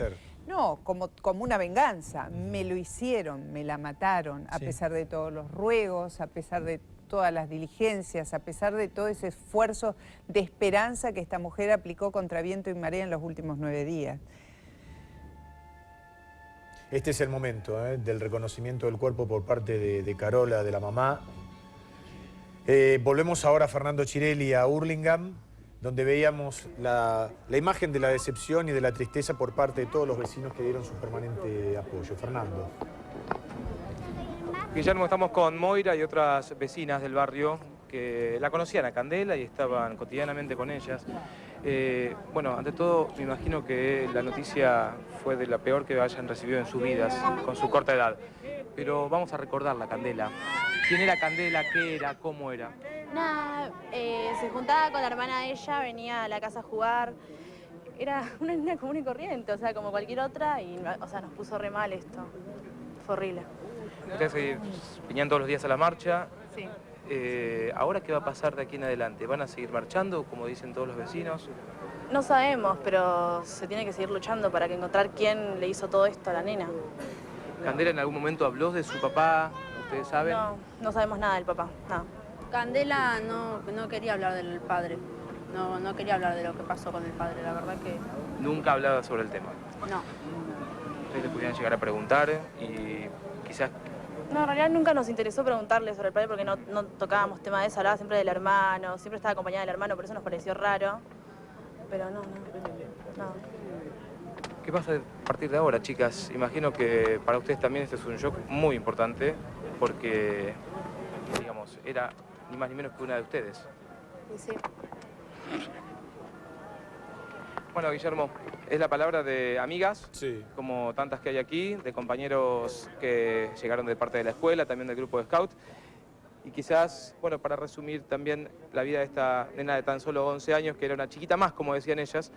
No, como una venganza. Me lo hicieron, me la mataron, a pesar de todos los ruegos, a pesar de todas las diligencias, a pesar de todo ese esfuerzo de esperanza que esta mujer aplicó contra viento y marea en los últimos 9 días. Este es el momento del reconocimiento del cuerpo por parte de Carola, de la mamá. Volvemos ahora a Fernando Chirelli, a Hurlingham, donde veíamos la imagen de la decepción y de la tristeza por parte de todos los vecinos que dieron su permanente apoyo. Fernando. Guillermo, estamos con Moira y otras vecinas del barrio que la conocían a Candela y estaban cotidianamente con ellas. Bueno, ante todo, me imagino que la noticia fue de la peor que hayan recibido en sus vidas, con su corta edad. Pero vamos a recordarla, Candela. ¿Quién era Candela? ¿Qué era? ¿Cómo era? Nada, se juntaba con la hermana de ella, venía a la casa a jugar. Era una niña común y corriente, o sea, como cualquier otra, y o sea, nos puso re mal esto. Fue horrible. Ustedes venían todos los días a la marcha. Sí. ¿Ahora qué va a pasar de aquí en adelante? ¿Van a seguir marchando, como dicen todos los vecinos? No sabemos, pero se tiene que seguir luchando para encontrar quién le hizo todo esto a la nena. ¿Candela en algún momento habló de su papá? ¿Ustedes saben? No, no sabemos nada del papá, nada. Candela no quería hablar del padre. No quería hablar de lo que pasó con el padre, la verdad que... Nunca hablaba sobre el tema. No. Ustedes le podían llegar a preguntar y quizás... No, en realidad nunca nos interesó preguntarle sobre el padre porque no tocábamos tema de eso, hablaba siempre del hermano, siempre estaba acompañada del hermano, por eso nos pareció raro. Pero no. ¿Qué pasa a partir de ahora, chicas? Imagino que para ustedes también este es un shock muy importante porque, digamos, era ni más ni menos que una de ustedes. Sí. Bueno, Guillermo, es la palabra de amigas, como tantas que hay aquí, de compañeros que llegaron de parte de la escuela, también del grupo de Scout. Y quizás, bueno, para resumir también la vida de esta nena de tan solo 11 años, que era una chiquita más, como decían ellas,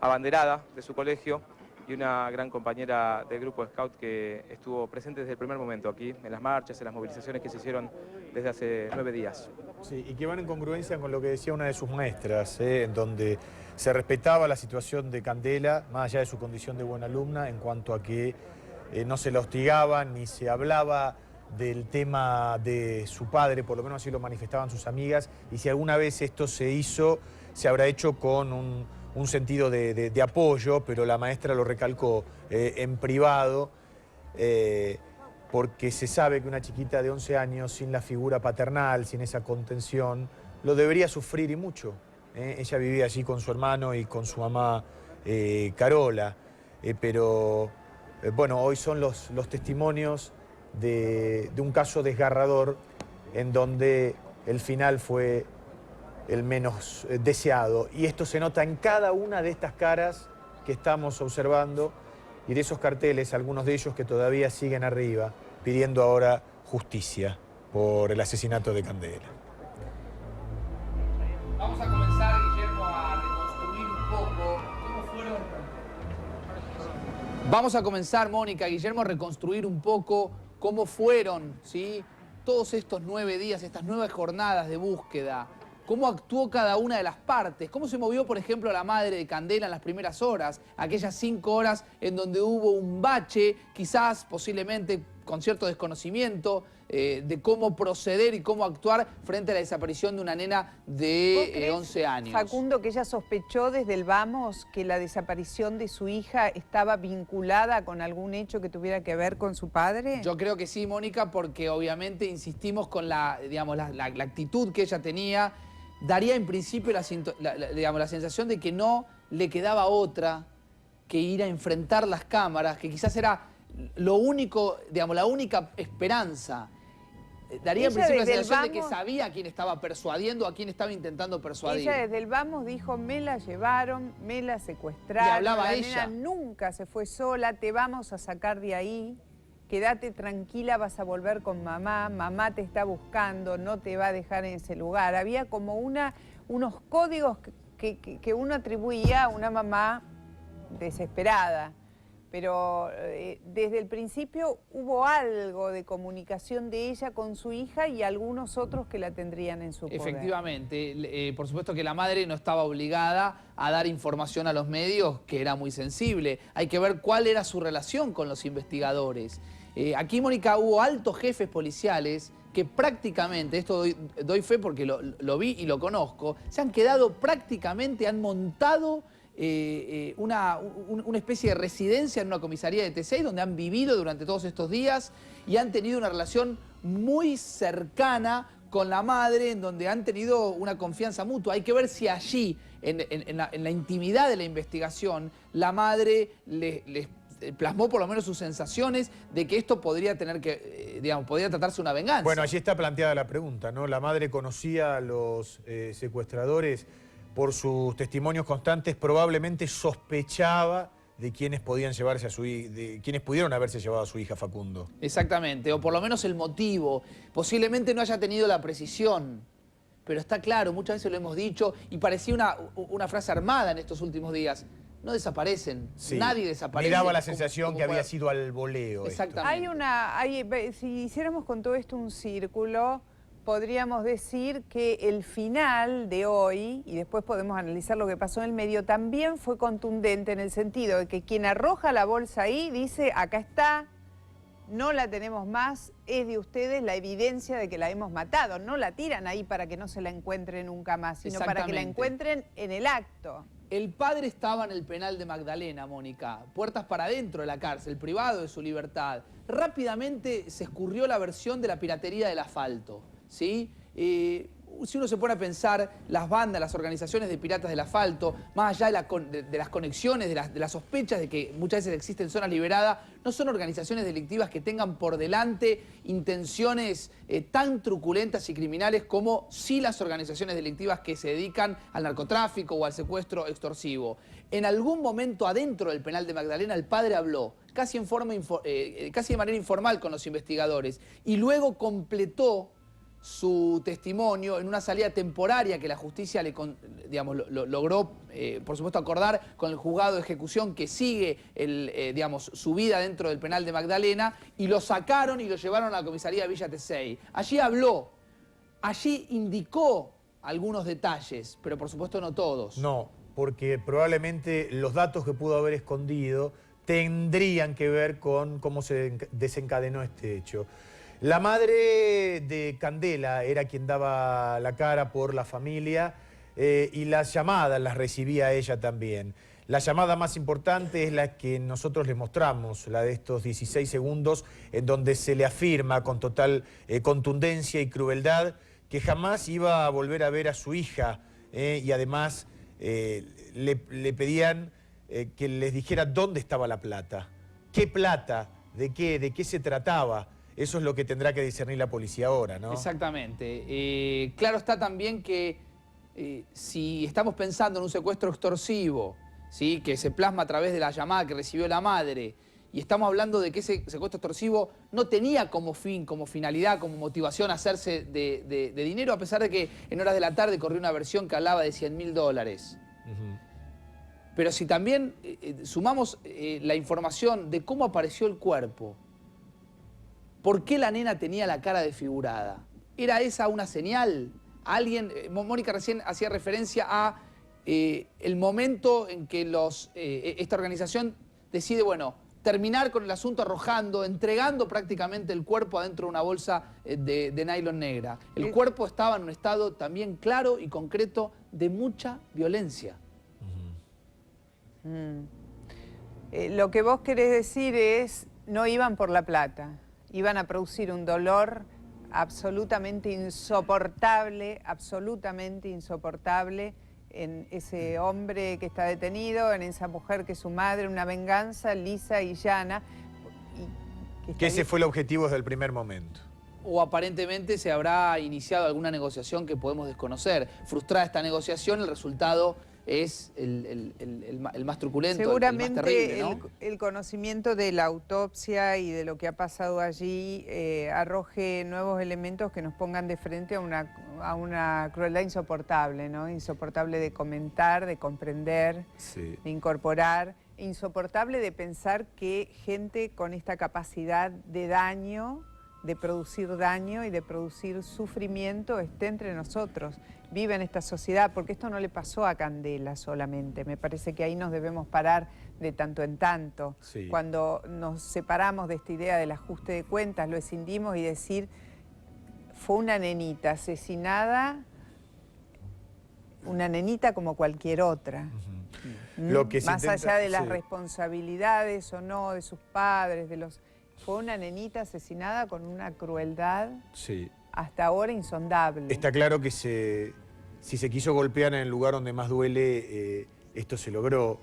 abanderada de su colegio, y una gran compañera del grupo de Scout que estuvo presente desde el primer momento aquí, en las marchas, en las movilizaciones que se hicieron desde hace 9 días. Sí, y que van en congruencia con lo que decía una de sus maestras, en donde se respetaba la situación de Candela, más allá de su condición de buena alumna, en cuanto a que no se la hostigaban ni se hablaba del tema de su padre, por lo menos así lo manifestaban sus amigas, y si alguna vez esto se hizo, se habrá hecho con un sentido de apoyo, pero la maestra lo recalcó en privado, porque se sabe que una chiquita de 11 años sin la figura paternal, sin esa contención, lo debería sufrir y mucho. Ella vivía allí con su hermano y con su mamá Carola, pero bueno, hoy son los testimonios de un caso desgarrador en donde el final fue el menos deseado. Y esto se nota en cada una de estas caras que estamos observando y de esos carteles, algunos de ellos que todavía siguen arriba, pidiendo ahora justicia por el asesinato de Candela. Vamos a comenzar, Guillermo, a reconstruir un poco cómo fueron... Vamos a comenzar, Mónica, Guillermo, a reconstruir un poco cómo fueron, ¿sí?, todos estos 9 días, estas 9 jornadas de búsqueda. Cómo actuó cada una de las partes, cómo se movió, por ejemplo, la madre de Candela en las primeras horas, aquellas 5 horas en donde hubo un bache, quizás, posiblemente, con cierto desconocimiento de cómo proceder y cómo actuar frente a la desaparición de una nena de 11 años. Facundo, que ella sospechó desde el vamos que la desaparición de su hija estaba vinculada con algún hecho que tuviera que ver con su padre. Yo creo que sí, Mónica, porque obviamente insistimos con la actitud que ella tenía. Daría en principio la sensación de que no le quedaba otra que ir a enfrentar las cámaras, que quizás era lo único, la única esperanza. Daría en principio la sensación de que sabía a quién estaba persuadiendo, a quién estaba intentando persuadir. Ella desde el vamos dijo, me la llevaron, me la secuestraron. Y hablaba la ella. nena nunca se fue sola, te vamos a sacar de ahí. Quédate tranquila, vas a volver con mamá, mamá te está buscando, no te va a dejar en ese lugar. Había como unos códigos que uno atribuía a una mamá desesperada, pero desde el principio hubo algo de comunicación de ella con su hija y algunos otros que la tendrían en su poder. Efectivamente, por supuesto que la madre no estaba obligada a dar información a los medios, que era muy sensible. Hay que ver cuál era su relación con los investigadores. Aquí, Mónica, hubo altos jefes policiales que prácticamente, esto doy fe porque lo vi y lo conozco, se han quedado prácticamente, han montado una especie de residencia en una comisaría de T6 donde han vivido durante todos estos días y han tenido una relación muy cercana con la madre, en donde han tenido una confianza mutua. Hay que ver si allí, en la intimidad de la investigación, la madre les plasmó por lo menos sus sensaciones de que esto podría tener que, podría tratarse de una venganza. Bueno, allí está planteada la pregunta, ¿no? La madre conocía a los secuestradores por sus testimonios constantes, probablemente sospechaba de quienes podían llevarse a de quienes pudieron haberse llevado a su hija, Facundo. Exactamente, o por lo menos el motivo. Posiblemente no haya tenido la precisión, pero está claro, muchas veces lo hemos dicho, y parecía una frase armada en estos últimos días. No desaparecen, sí. Nadie desaparece. Me daba la sensación que había sido al voleo. Exactamente. Si hiciéramos con todo esto un círculo, podríamos decir que el final de hoy, y después podemos analizar lo que pasó en el medio, también fue contundente en el sentido de que quien arroja la bolsa ahí dice, acá está, no la tenemos más, es de ustedes la evidencia de que la hemos matado. No la tiran ahí para que no se la encuentren nunca más, sino para que la encuentren en el acto. El padre estaba en el penal de Magdalena, Mónica, puertas para adentro de la cárcel, privado de su libertad. Rápidamente se escurrió la versión de la piratería del asfalto, ¿sí? Si uno se pone a pensar, las bandas, las organizaciones de piratas del asfalto, más allá de las conexiones, de las sospechas de que muchas veces existen zonas liberadas, no son organizaciones delictivas que tengan por delante intenciones tan truculentas y criminales como sí las organizaciones delictivas que se dedican al narcotráfico o al secuestro extorsivo. En algún momento adentro del penal de Magdalena el padre habló, casi de manera informal con los investigadores, y luego completó su testimonio en una salida temporaria que la justicia logró, por supuesto, acordar con el juzgado de ejecución que sigue su vida dentro del penal de Magdalena, y lo sacaron y lo llevaron a la comisaría de Villa T6. Allí habló, allí indicó algunos detalles, pero por supuesto no todos. No, porque probablemente los datos que pudo haber escondido tendrían que ver con cómo se desencadenó este hecho. La madre de Candela era quien daba la cara por la familia y las llamadas las recibía ella también. La llamada más importante es la que nosotros les mostramos, la de estos 16 segundos, en donde se le afirma con total contundencia y crueldad que jamás iba a volver a ver a su hija y además le pedían que les dijera dónde estaba la plata. ¿Qué plata? ¿De qué se trataba? Eso es lo que tendrá que discernir la policía ahora, ¿no? Exactamente. Claro está también que si estamos pensando en un secuestro extorsivo, ¿sí?, que se plasma a través de la llamada que recibió la madre, y estamos hablando de que ese secuestro extorsivo no tenía como fin, como finalidad, como motivación hacerse de dinero, a pesar de que en horas de la tarde corrió una versión que hablaba de $100.000. Pero si también sumamos la información de cómo apareció el cuerpo, ¿por qué la nena tenía la cara desfigurada? ¿Era esa una señal? Alguien, Mónica recién hacía referencia a el momento en que esta organización decide, bueno, terminar con el asunto arrojando, entregando prácticamente el cuerpo adentro de una bolsa de nylon negra. El cuerpo estaba en un estado también claro y concreto de mucha violencia. Lo que vos querés decir es, no iban por la plata, iban a producir un dolor absolutamente insoportable en ese hombre que está detenido, en esa mujer que es su madre, una venganza lisa y llana. Que ese fue el objetivo desde el primer momento. O aparentemente se habrá iniciado alguna negociación que podemos desconocer. Frustrada esta negociación, el resultado es el más truculento, seguramente el más terrible, ¿no? el conocimiento de la autopsia y de lo que ha pasado allí arroje nuevos elementos que nos pongan de frente a una crueldad insoportable, ¿no? Insoportable de comentar, de comprender, sí, de incorporar, insoportable de pensar que gente con esta capacidad de daño, de producir daño y de producir sufrimiento esté entre nosotros, vive en esta sociedad, porque esto no le pasó a Candela solamente. Me parece que ahí nos debemos parar de tanto en tanto. Sí. Cuando nos separamos de esta idea del ajuste de cuentas, lo escindimos y decir, fue una nenita asesinada, una nenita como cualquier otra. Lo que Más allá de las sí, responsabilidades o no de sus padres, fue una nenita asesinada con una crueldad sí, hasta ahora insondable. está claro que si se quiso golpear en el lugar donde más duele, esto se logró.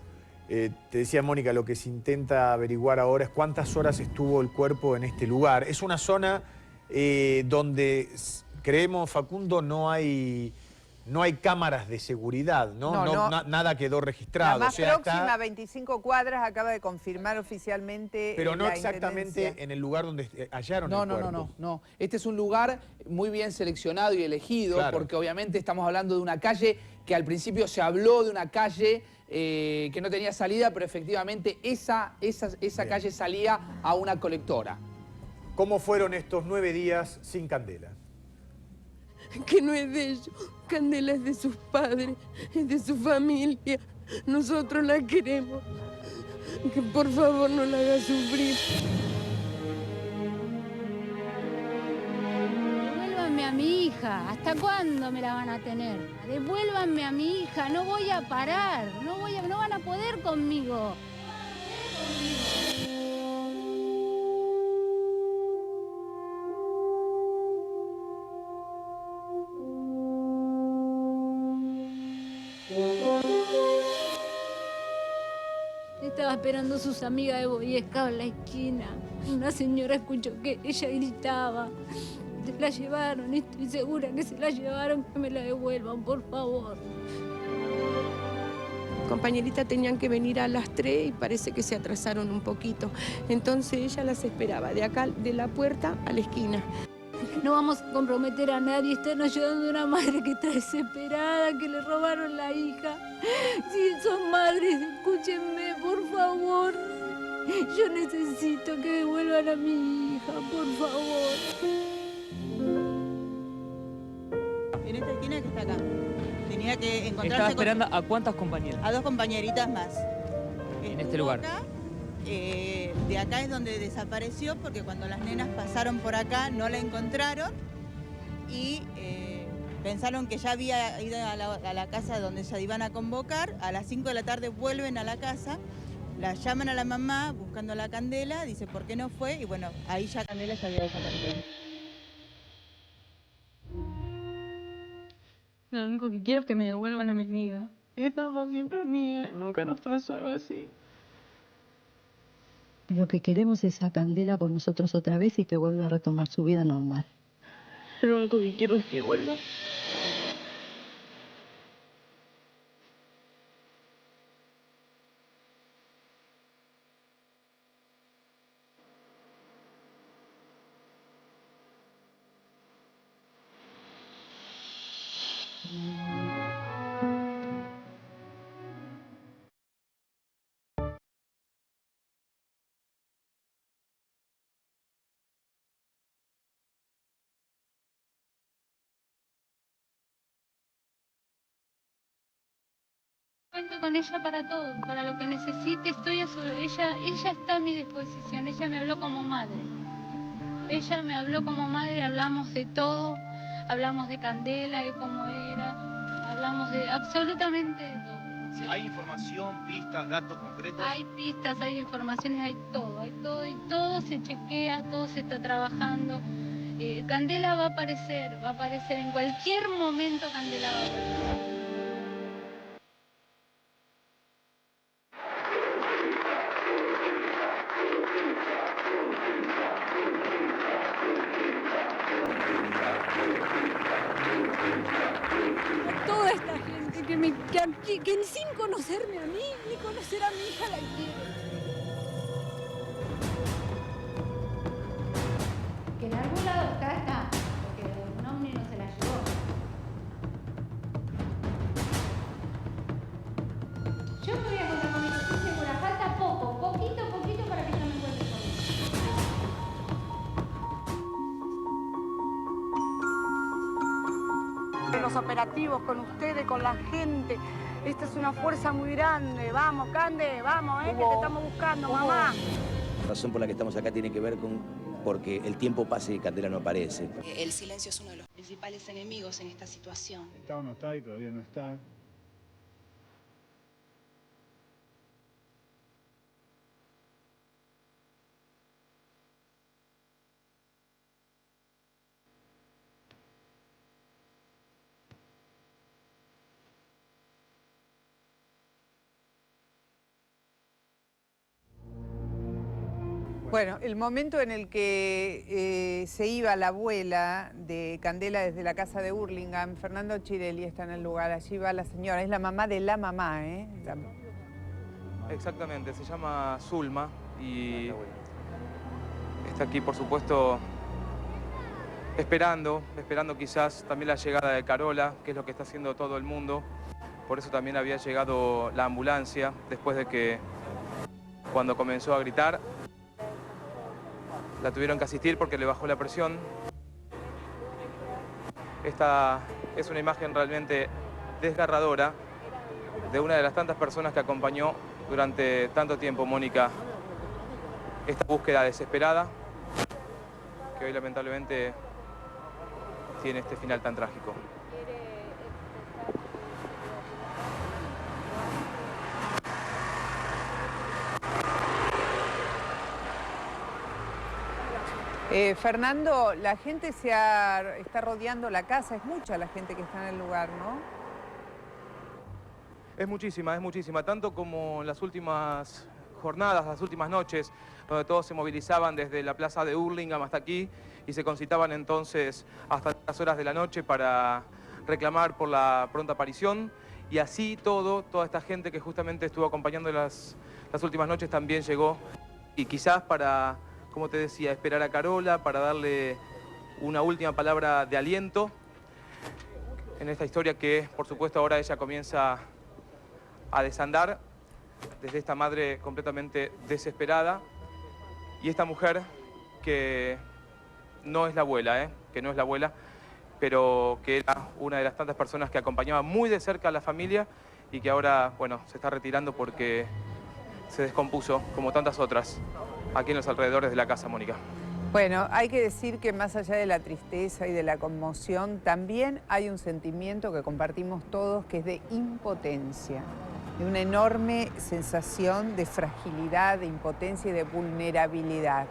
Te decía Mónica, lo que se intenta averiguar ahora es cuántas horas estuvo el cuerpo en este lugar. Es una zona donde, creemos, Facundo, no hay cámaras de seguridad, ¿no? Nada quedó registrado. La más o sea, próxima, 25 cuadras, acaba de confirmar oficialmente pero no la exactamente intendencia. en el lugar donde hallaron el cuerpo. No. Este es un lugar muy bien seleccionado y elegido, claro, porque obviamente estamos hablando de una calle que al principio se habló de una calle que no tenía salida, pero efectivamente esa calle salía a una colectora. ¿Cómo fueron estos 9 días sin Candela? Que no es de ellos. Candela es de sus padres, es de su familia. Nosotros la queremos. Que por favor no la haga sufrir. Devuélvanme a mi hija. ¿Hasta cuándo me la van a tener? Devuélvanme a mi hija. No voy a parar. No van a poder conmigo. Estaba esperando sus amigas de Boy Scout en la esquina. Una señora escuchó que ella gritaba. Se la llevaron, estoy segura que se la llevaron, que me la devuelvan, por favor. Compañeritas tenían que venir a las 3 y parece que se atrasaron un poquito. Entonces ella las esperaba de acá, de la puerta a la esquina. No vamos a comprometer a nadie, están ayudando a una madre que está desesperada, que le robaron la hija. Si son madres, escúchenme, por favor. Yo necesito que devuelvan a mi hija, por favor. En esta esquina que está acá. Tenía que encontrarse. ¿Estaba esperando a cuántas compañeras? A 2 compañeritas más. En este lugar. de acá es donde desapareció, porque cuando las nenas pasaron por acá no la encontraron y pensaron que ya había ido a la casa donde ya iban a convocar. A las 5 de la tarde vuelven a la casa, la llaman a la mamá buscando a la Candela, dice por qué no fue, y bueno, ahí ya Candela ya había desaparecido. Lo único que quiero es que me devuelvan a mi vida. Estaba siempre mía, nunca nos pasó algo así. Lo que queremos es a Candela con nosotros otra vez y que vuelva a retomar su vida normal. Lo único que quiero es que vuelva. Cuento con ella para todo, para lo que necesite, estoy a su... ella está a mi disposición, ella me habló como madre. Ella me habló como madre, hablamos de todo, hablamos de Candela, de cómo era, hablamos de absolutamente de todo. ¿Hay información, pistas, datos concretos? Hay pistas, hay informaciones, hay todo y todo se chequea, todo se está trabajando. Candela va a aparecer en cualquier momento. Candela va a aparecer. Toda esta gente que sin conocerme a mí, ni conocer a mi hija la quiere. Que en algún lado está, porque un ovni no se la llevó. Yo me voy a encontrar con ella, estoy segura, falta poquito para que yo me encuentre con ella. Los operativos con ustedes, con la gente, esta es una fuerza muy grande. Vamos, Cande, vamos, que te estamos buscando, mamá. La razón por la que estamos acá tiene que ver con porque el tiempo pasa y Candela no aparece. El silencio es uno de los principales enemigos en esta situación. Está o no está y todavía no está. Bueno, el momento en el que se iba la abuela de Candela desde la casa de Hurlingham, Fernando Chirelli está en el lugar, allí va la señora, es la mamá de la mamá, ¿eh? Exactamente, se llama Zulma y está aquí, por supuesto, esperando quizás también la llegada de Carola, que es lo que está haciendo todo el mundo. Por eso también había llegado la ambulancia, después de que cuando comenzó a gritar, la tuvieron que asistir porque le bajó la presión. Esta es una imagen realmente desgarradora de una de las tantas personas que acompañó durante tanto tiempo, Mónica, esta búsqueda desesperada que hoy lamentablemente tiene este final tan trágico. Fernando, la gente está rodeando la casa, es mucha la gente que está en el lugar, ¿no? Es muchísima, tanto como en las últimas jornadas, las últimas noches, donde todos se movilizaban desde la plaza de Hurlingham hasta aquí y se concitaban entonces hasta las horas de la noche para reclamar por la pronta aparición. Y así toda esta gente que justamente estuvo acompañando las últimas noches también llegó. Y quizás para, como te decía, esperar a Carola, para darle una última palabra de aliento en esta historia que, por supuesto, ahora ella comienza a desandar desde esta madre completamente desesperada y esta mujer que no es la abuela, pero que era una de las tantas personas que acompañaba muy de cerca a la familia y que ahora, bueno, se está retirando porque se descompuso, como tantas otras, aquí en los alrededores de la casa, Mónica. Bueno, hay que decir que más allá de la tristeza y de la conmoción, también hay un sentimiento que compartimos todos, que es de impotencia, de una enorme sensación de fragilidad, de impotencia y de vulnerabilidad.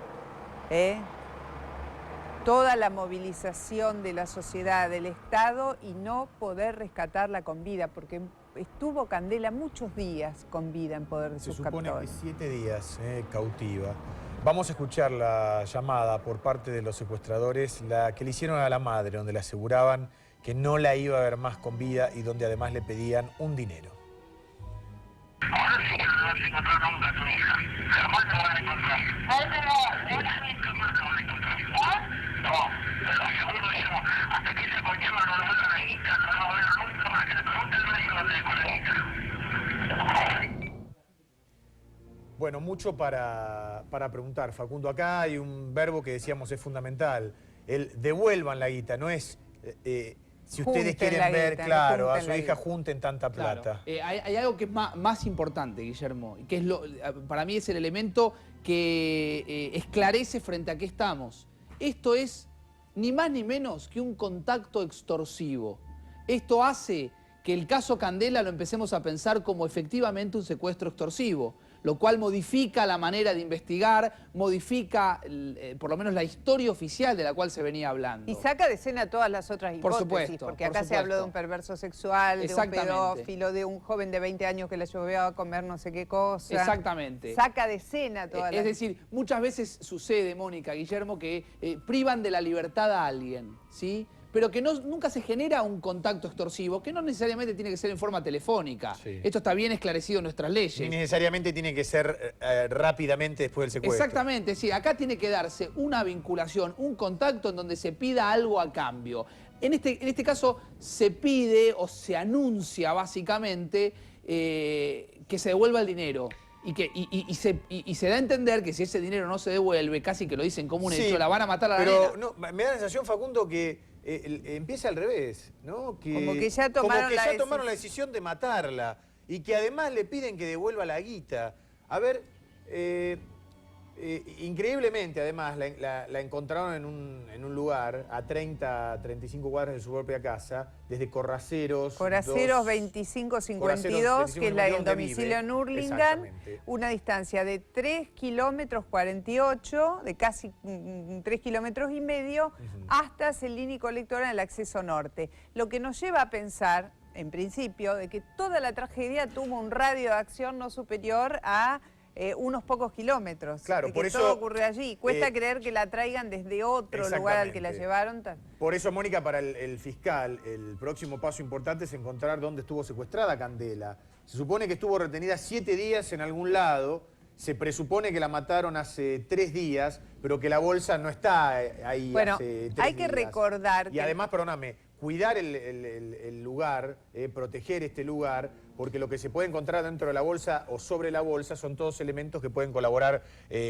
Toda la movilización de la sociedad, del Estado, y no poder rescatarla con vida, porque estuvo Candela muchos días con vida en poder de sus captores. Se supone que 7 días cautiva. Vamos a escuchar la llamada por parte de los secuestradores, la que le hicieron a la madre, donde le aseguraban que no la iba a ver más con vida y donde además le pedían un dinero. Ahora sí que no vas a encontrar nunca a tu hija. Jamás la van a encontrar. Jamás la van a encontrar. No, te lo aseguro yo. Hasta que ese cochero no le mata la guita, no la va a ver nunca más. Que le pregunte al médico dónde dejó la guita. Bueno, mucho para preguntar, Facundo. Acá hay un verbo que decíamos es fundamental. El devuelvan la guita, no es... si ustedes quieren ver, claro, a su hija junten tanta plata. Claro. Hay algo que es más importante, Guillermo, que es para mí es el elemento que esclarece frente a qué estamos. Esto es ni más ni menos que un contacto extorsivo. Esto hace que el caso Candela lo empecemos a pensar como efectivamente un secuestro extorsivo, lo cual modifica la manera de investigar, modifica por lo menos la historia oficial de la cual se venía hablando. Y saca de escena todas las otras hipótesis, por supuesto, porque acá se habló de un perverso sexual, de un pedófilo, de un joven de 20 años que la llevó a comer no sé qué cosa. Exactamente. Saca de escena todas las... Es decir, muchas veces sucede, Mónica, Guillermo, que privan de la libertad a alguien, ¿sí? Pero que nunca se genera un contacto extorsivo, que no necesariamente tiene que ser en forma telefónica. Sí. Esto está bien esclarecido en nuestras leyes. Ni necesariamente tiene que ser rápidamente después del secuestro. Exactamente, sí. Acá tiene que darse una vinculación, un contacto en donde se pida algo a cambio. En este caso se pide o se anuncia básicamente que se devuelva el dinero. Y se da a entender que si ese dinero no se devuelve, casi que lo dicen como un hecho, la van a matar a la nena. Pero no, me da la sensación, Facundo, que empieza al revés, ¿no? Como que ya tomaron la decisión de matarla y que además le piden que devuelva la guita. A ver, increíblemente además la encontraron en un lugar a 35 cuadras de su propia casa, desde Corraceros. Corraceros 2552, que es el domicilio en Hurlingham, una distancia de 3 kilómetros 48, de casi 3 kilómetros y medio, hasta Cellini Colectora en el acceso norte. Lo que nos lleva a pensar, en principio, de que toda la tragedia tuvo un radio de acción no superior a unos pocos kilómetros. Claro, por eso todo ocurre allí. Cuesta creer que la traigan desde otro lugar al que la llevaron. Por eso, Mónica, para el fiscal, el próximo paso importante es encontrar dónde estuvo secuestrada Candela. Se supone que estuvo retenida 7 días en algún lado. Se presupone que la mataron hace 3 días, pero que la bolsa no está ahí hace 3 días. Hay que recordar y además, perdóname, cuidar el lugar, proteger este lugar, porque lo que se puede encontrar dentro de la bolsa o sobre la bolsa son todos elementos que pueden colaborar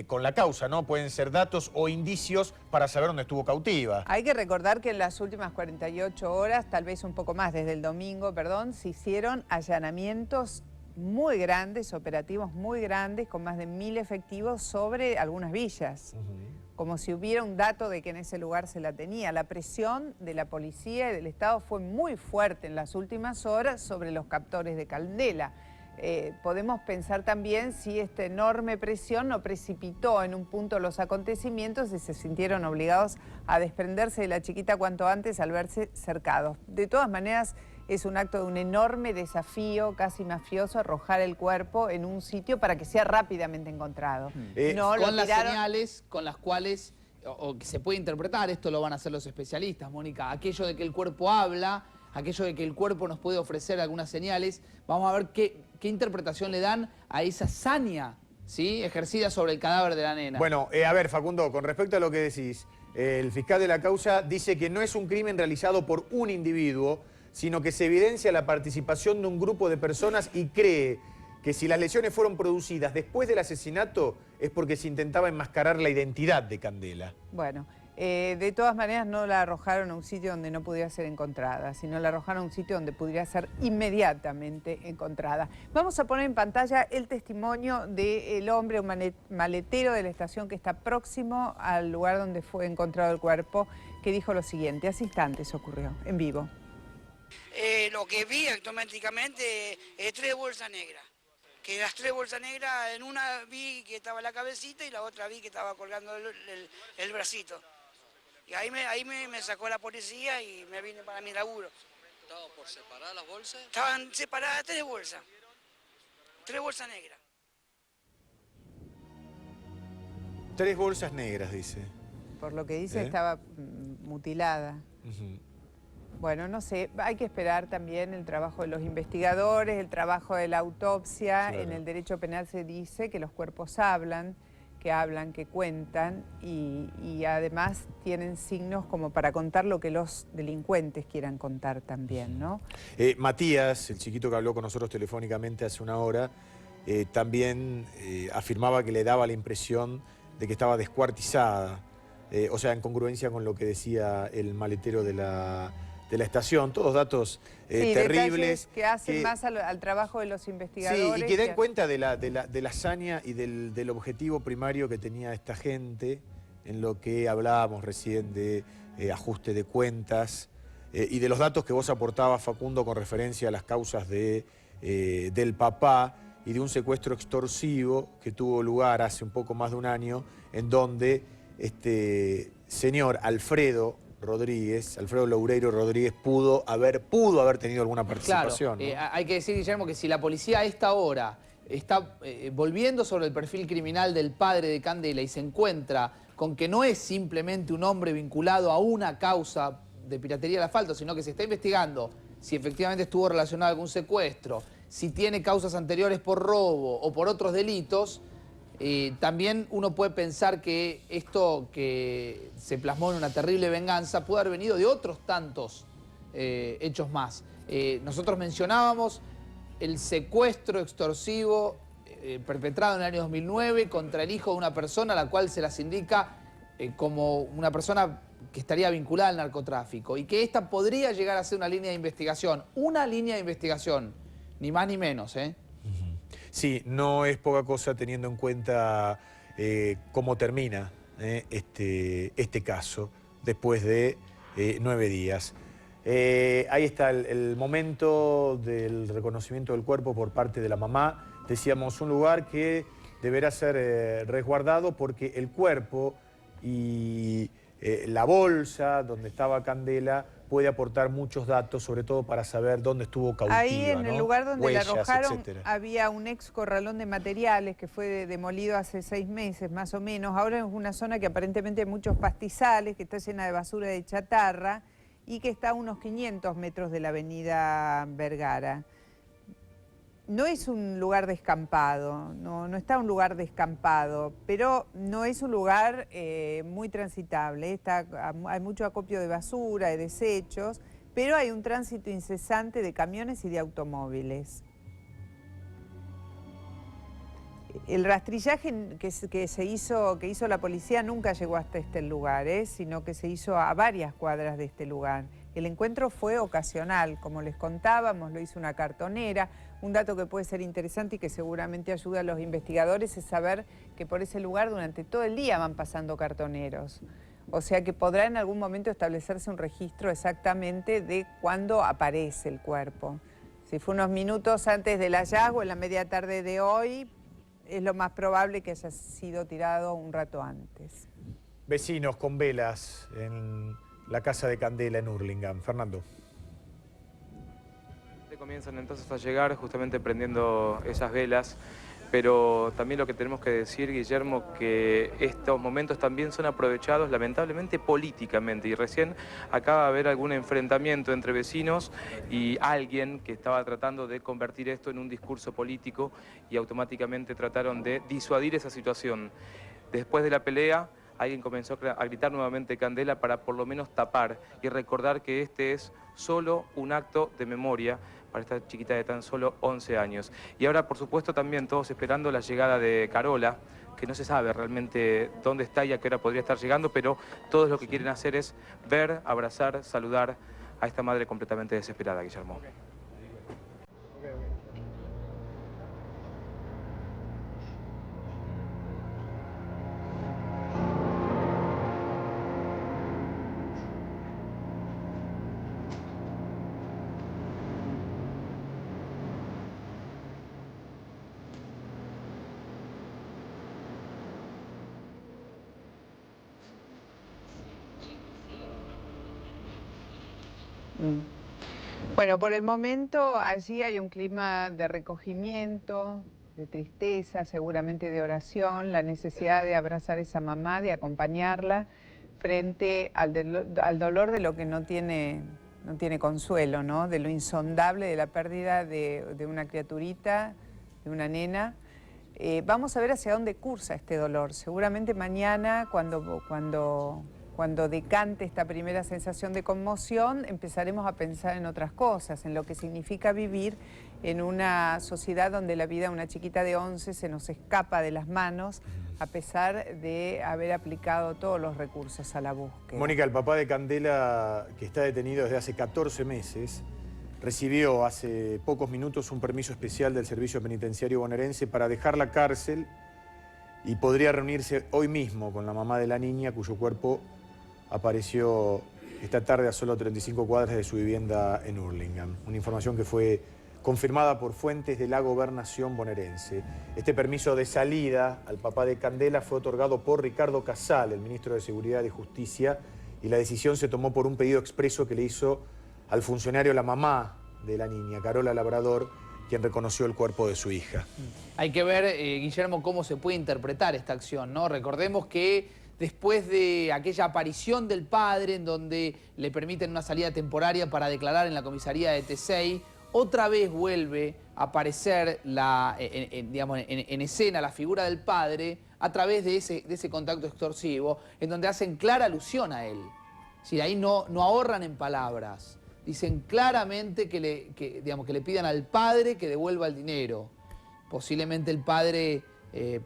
con la causa, ¿no? Pueden ser datos o indicios para saber dónde estuvo cautiva. Hay que recordar que en las últimas 48 horas, tal vez un poco más, desde el domingo, perdón, se hicieron allanamientos muy grandes, operativos muy grandes, con más de 1000 efectivos sobre algunas villas. Como si hubiera un dato de que en ese lugar se la tenía. La presión de la policía y del Estado fue muy fuerte en las últimas horas sobre los captores de Candela. Podemos pensar también si esta enorme presión no precipitó en un punto los acontecimientos y se sintieron obligados a desprenderse de la chiquita cuanto antes al verse cercados. De todas maneras, es un acto de un enorme desafío, casi mafioso, arrojar el cuerpo en un sitio para que sea rápidamente encontrado. Con las señales con las cuales, o que se puede interpretar, esto lo van a hacer los especialistas, Mónica, aquello de que el cuerpo habla, aquello de que el cuerpo nos puede ofrecer algunas señales, vamos a ver qué interpretación le dan a esa saña, ¿sí?, ejercida sobre el cadáver de la nena. Bueno, a ver, Facundo, con respecto a lo que decís, el fiscal de la causa dice que no es un crimen realizado por un individuo, sino que se evidencia la participación de un grupo de personas y cree que si las lesiones fueron producidas después del asesinato es porque se intentaba enmascarar la identidad de Candela. Bueno, De todas maneras, no la arrojaron a un sitio donde no pudiera ser encontrada, sino la arrojaron a un sitio donde pudiera ser inmediatamente encontrada. Vamos a poner en pantalla el testimonio del hombre, un maletero de la estación que está próximo al lugar donde fue encontrado el cuerpo, que dijo lo siguiente. Hace instantes ocurrió, en vivo. Lo que vi automáticamente es 3 bolsas negras. Que las 3 bolsas negras, en una vi que estaba la cabecita y la otra vi que estaba colgando el bracito. Y ahí me sacó la policía y me vine para mi laburo. ¿Estaban por separar las bolsas? Estaban separadas 3 bolsas. 3 bolsas negras. 3 bolsas negras, dice. Por lo que dice, estaba mutilada. Bueno, no sé, hay que esperar también el trabajo de los investigadores, el trabajo de la autopsia. Claro. En el derecho penal se dice que los cuerpos hablan, que cuentan y además tienen signos como para contar lo que los delincuentes quieran contar también, ¿no? Matías, el chiquito que habló con nosotros telefónicamente hace una hora, también afirmaba que le daba la impresión de que estaba descuartizada, o sea, en congruencia con lo que decía el maletero de la estación, todos datos terribles. Que hacen más al trabajo de los investigadores. Sí, y que den cuenta de la hazaña y del objetivo primario que tenía esta gente, en lo que hablábamos recién de ajuste de cuentas, y de los datos que vos aportabas, Facundo, con referencia a las causas del papá y de un secuestro extorsivo que tuvo lugar hace un poco más de un año, en donde este señor Alfredo Loureiro Rodríguez pudo haber tenido alguna participación. Claro, ¿no? hay que decir, Guillermo, que si la policía a esta hora está volviendo sobre el perfil criminal del padre de Candela y se encuentra con que no es simplemente un hombre vinculado a una causa de piratería del asfalto, sino que se está investigando si efectivamente estuvo relacionado a algún secuestro, si tiene causas anteriores por robo o por otros delitos, también uno puede pensar que esto que se plasmó en una terrible venganza puede haber venido de otros tantos hechos más. Nosotros mencionábamos el secuestro extorsivo perpetrado en el año 2009 contra el hijo de una persona a la cual se las indica como una persona que estaría vinculada al narcotráfico y que esta podría llegar a ser una línea de investigación, ni más ni menos, Sí, no es poca cosa teniendo en cuenta cómo termina este caso después de 9 días. Ahí está el momento del reconocimiento del cuerpo por parte de la mamá. Decíamos, un lugar que deberá ser resguardado porque el cuerpo y la bolsa donde estaba Candela puede aportar muchos datos, sobre todo para saber dónde estuvo cautiva. Ahí en el lugar donde Huellas, la arrojaron, etcétera. había un ex corralón de materiales que fue demolido hace 6 meses más o menos. Ahora es una zona que aparentemente hay muchos pastizales, que está llena de basura de chatarra y que está a unos 500 metros de la avenida Vergara. No es un lugar descampado, no está un lugar descampado, pero no es un lugar muy transitable. Hay mucho acopio de basura, de desechos, pero hay un tránsito incesante de camiones y de automóviles. El rastrillaje que hizo la policía nunca llegó hasta este lugar, sino que se hizo a varias cuadras de este lugar. El encuentro fue ocasional, como les contábamos, lo hizo una cartonera. Un dato que puede ser interesante y que seguramente ayuda a los investigadores es saber que por ese lugar durante todo el día van pasando cartoneros. O sea que podrá en algún momento establecerse un registro exactamente de cuándo aparece el cuerpo. Si fue unos minutos antes del hallazgo, en la media tarde de hoy, es lo más probable que haya sido tirado un rato antes. Vecinos con velas en la casa de Candela en Hurlingham. Fernando. Comienzan entonces a llegar justamente prendiendo esas velas, pero también lo que tenemos que decir, Guillermo, que estos momentos también son aprovechados lamentablemente políticamente, y recién acaba de haber algún enfrentamiento entre vecinos y alguien que estaba tratando de convertir esto en un discurso político y automáticamente trataron de disuadir esa situación. Después de la pelea alguien comenzó a gritar nuevamente Candela para por lo menos tapar y recordar que este es solo un acto de memoria para esta chiquita de tan solo 11 años. Y ahora, por supuesto, también todos esperando la llegada de Carola, que no se sabe realmente dónde está y a qué hora podría estar llegando, pero todos lo que quieren hacer es ver, abrazar, saludar a esta madre completamente desesperada, Guillermo. Bueno, por el momento allí hay un clima de recogimiento, de tristeza, seguramente de oración, la necesidad de abrazar a esa mamá, de acompañarla frente al dolor de lo que no tiene consuelo, ¿no? De lo insondable de la pérdida de una criaturita, de una nena. Vamos a ver hacia dónde cursa este dolor. Seguramente mañana, cuando decante esta primera sensación de conmoción, empezaremos a pensar en otras cosas, en lo que significa vivir en una sociedad donde la vida de una chiquita de 11 se nos escapa de las manos, a pesar de haber aplicado todos los recursos a la búsqueda. Mónica, el papá de Candela, que está detenido desde hace 14 meses, recibió hace pocos minutos un permiso especial del Servicio Penitenciario Bonaerense para dejar la cárcel y podría reunirse hoy mismo con la mamá de la niña, cuyo cuerpo apareció esta tarde a solo 35 cuadras de su vivienda en Hurlingham. Una información que fue confirmada por fuentes de la Gobernación bonaerense. Este permiso de salida al papá de Candela fue otorgado por Ricardo Casal, el ministro de Seguridad y Justicia, y la decisión se tomó por un pedido expreso que le hizo al funcionario la mamá de la niña, Carola Labrador, quien reconoció el cuerpo de su hija. Hay que ver, Guillermo, cómo se puede interpretar esta acción, ¿no? Recordemos que después de aquella aparición del padre, en donde le permiten una salida temporaria para declarar en la comisaría de Tesey, otra vez vuelve a aparecer en escena la figura del padre a través de ese contacto extorsivo, en donde hacen clara alusión a él. Si ahí no ahorran en palabras. Dicen claramente que le pidan al padre que devuelva el dinero. Posiblemente el padre,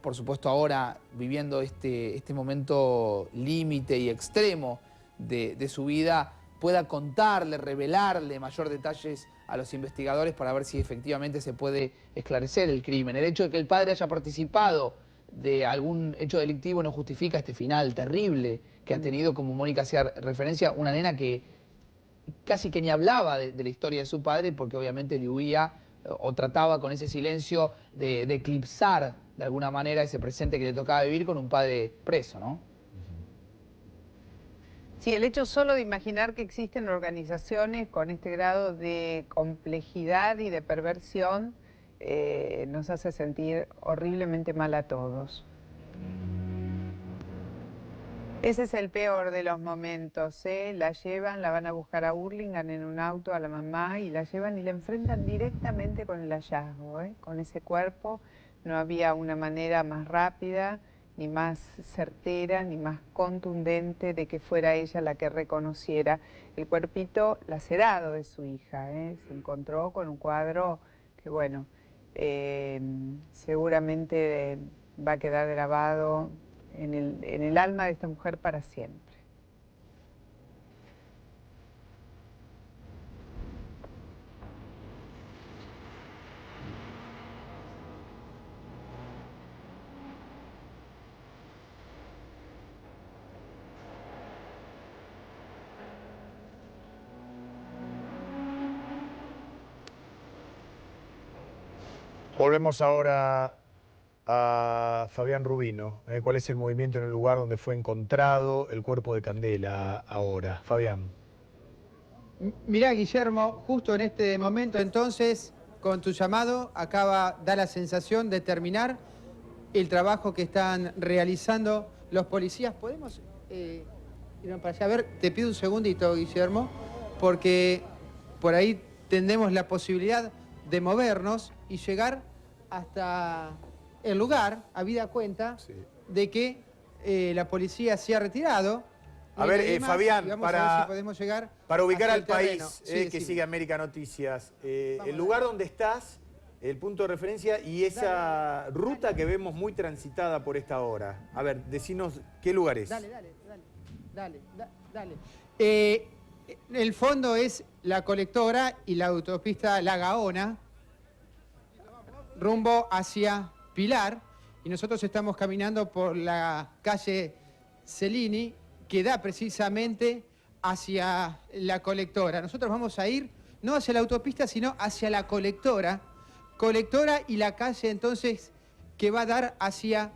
por supuesto ahora viviendo este momento límite y extremo de su vida, pueda contarle, revelarle mayor detalles a los investigadores para ver si efectivamente se puede esclarecer el crimen. El hecho de que el padre haya participado de algún hecho delictivo no justifica este final terrible que ha tenido, como Mónica hacía referencia, una nena que casi que ni hablaba de la historia de su padre, porque obviamente le huía o trataba con ese silencio de eclipsar de alguna manera ese presente que le tocaba vivir con un padre preso, ¿no? Sí, el hecho solo de imaginar que existen organizaciones con este grado de complejidad y de perversión nos hace sentir horriblemente mal a todos. Ese es el peor de los momentos, ¿eh? La llevan, la van a buscar a Hurlingham en un auto a la mamá y la llevan y la enfrentan directamente con el hallazgo, ¿eh? Con ese cuerpo. No había una manera más rápida, ni más certera, ni más contundente de que fuera ella la que reconociera el cuerpito lacerado de su hija, ¿eh? Se encontró con un cuadro que, bueno, seguramente va a quedar grabado en el alma de esta mujer para siempre. Volvemos ahora a Fabián Rubino. ¿Cuál es el movimiento en el lugar donde fue encontrado el cuerpo de Candela ahora? Fabián. Mirá, Guillermo, justo en este momento entonces, con tu llamado, da la sensación de terminar el trabajo que están realizando los policías. ¿Podemos irnos para allá? A ver, te pido un segundito, Guillermo, porque por ahí tendremos la posibilidad de movernos y llegar hasta el lugar, habida cuenta, de que la policía se ha retirado. A ver, Fabián, vamos a ver si podemos llegar para ubicar al terreno. país Sí, que sigue América Noticias, el lugar donde estás, el punto de referencia y esa ruta que vemos muy transitada por esta hora. A ver, decinos qué lugar es. Dale. El fondo es la colectora y la autopista La Gaona, rumbo hacia Pilar, y nosotros estamos caminando por la calle Cellini, que da precisamente hacia la colectora. Nosotros vamos a ir no hacia la autopista, sino hacia la colectora y la calle entonces que va a dar hacia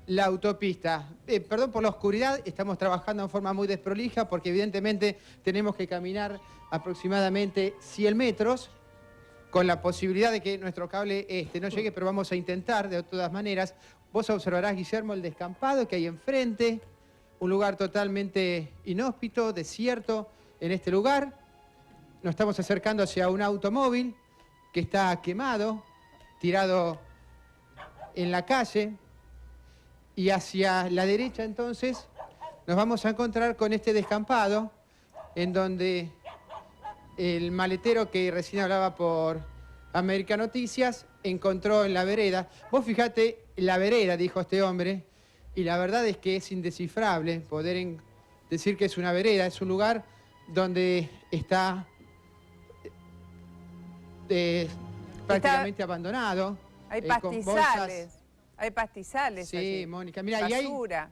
la autopista. Perdón por la oscuridad, estamos trabajando en forma muy desprolija porque evidentemente tenemos que caminar aproximadamente 100 metros con la posibilidad de que nuestro cable no llegue, pero vamos a intentar de todas maneras. Vos observarás, Guillermo, el descampado que hay enfrente, un lugar totalmente inhóspito, desierto en este lugar. Nos estamos acercando hacia un automóvil que está quemado, tirado en la calle. Y hacia la derecha, entonces, nos vamos a encontrar con este descampado, en donde el maletero que recién hablaba por América Noticias encontró en la vereda. Vos fijate, la vereda, dijo este hombre, y la verdad es que es indescifrable poder decir que es una vereda. Es un lugar donde está prácticamente abandonado. Hay con pastizales. bolsas. Hay pastizales. Sí, allí. Mónica. Mira, basura.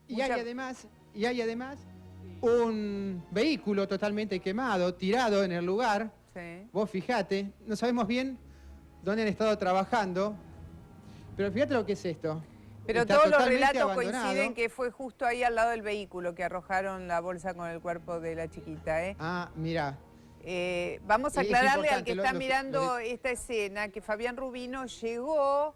Y hay además un vehículo totalmente quemado, tirado en el lugar. Sí. Vos fijate, no sabemos bien dónde han estado trabajando, pero fíjate lo que es esto. Pero Está todos los totalmente relatos abandonado. coinciden que fue justo ahí al lado del vehículo que arrojaron la bolsa con el cuerpo de la chiquita, ¿eh? Ah, mira. Vamos a aclararle al que importante, está mirando esta escena que Fabián Rubino llegó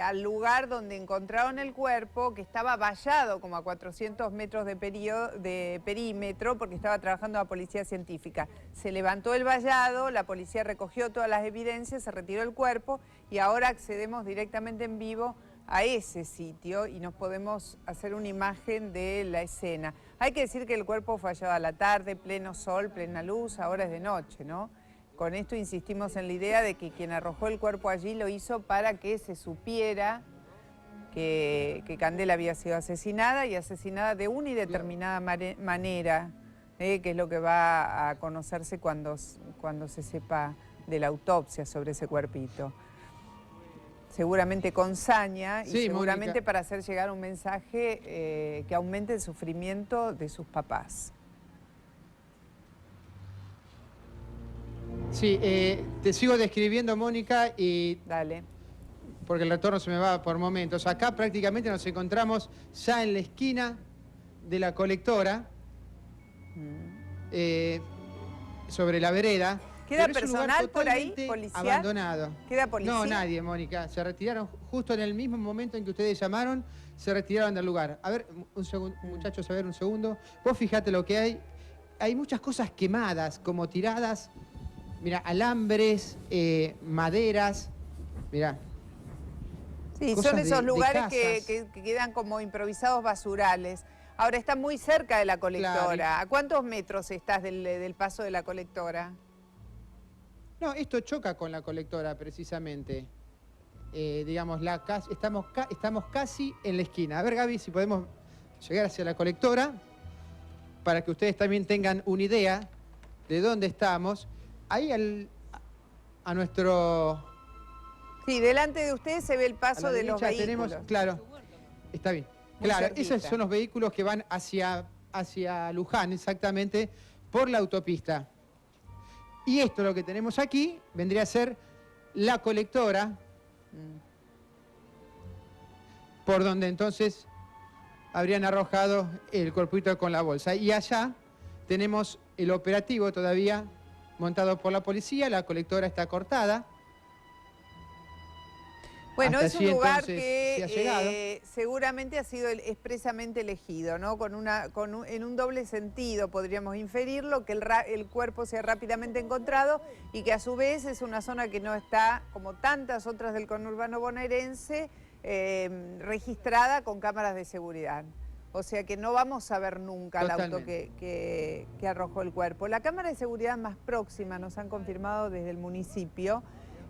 al lugar donde encontraron el cuerpo, que estaba vallado como a 400 metros de perímetro porque estaba trabajando la policía científica. Se levantó el vallado, la policía recogió todas las evidencias, se retiró el cuerpo y ahora accedemos directamente en vivo a ese sitio y nos podemos hacer una imagen de la escena. Hay que decir que el cuerpo fue hallado a la tarde, pleno sol, plena luz, ahora es de noche, ¿no? Con esto insistimos en la idea de que quien arrojó el cuerpo allí lo hizo para que se supiera que Candela había sido asesinada y asesinada de una y determinada manera, que es lo que va a conocerse cuando se sepa de la autopsia sobre ese cuerpito. Seguramente con saña y seguramente Mónica, para hacer llegar un mensaje que aumente el sufrimiento de sus papás. Sí, te sigo describiendo, Mónica, y... Dale. Porque el retorno se me va por momentos. Acá prácticamente nos encontramos ya en la esquina de la colectora, sobre la vereda. ¿Queda personal por ahí, policial? Abandonado. ¿Queda policía? No, nadie, Mónica. Se retiraron justo en el mismo momento en que ustedes llamaron, se retiraron del lugar. A ver, un segundo, muchachos, a ver, un segundo. Vos fijate lo que hay. Hay muchas cosas quemadas, como tiradas. Mira, alambres, maderas. Mira. Sí, son esos lugares que quedan como improvisados basurales. Ahora, está muy cerca de la colectora. Claro. ¿A cuántos metros estás del paso de la colectora? No, esto choca con la colectora, precisamente. Digamos, estamos casi en la esquina. A ver, Gaby, si podemos llegar hacia la colectora, para que ustedes también tengan una idea de dónde estamos. Ahí a nuestro... Sí, delante de ustedes se ve el paso de los vehículos. Tenemos, claro, está bien. Claro, esos son los vehículos que van hacia Luján, exactamente, por la autopista. Y esto, lo que tenemos aquí, vendría a ser la colectora, por donde entonces habrían arrojado el cuerpito con la bolsa. Y allá tenemos el operativo todavía montado por la policía, la colectora está cortada. Bueno, es un lugar que seguramente ha sido expresamente elegido, ¿no? En un doble sentido podríamos inferirlo, que el cuerpo sea rápidamente encontrado y que a su vez es una zona que no está, como tantas otras del conurbano bonaerense, registrada con cámaras de seguridad. O sea que no vamos a ver nunca el auto que arrojó el cuerpo. La cámara de seguridad más próxima, nos han confirmado desde el municipio,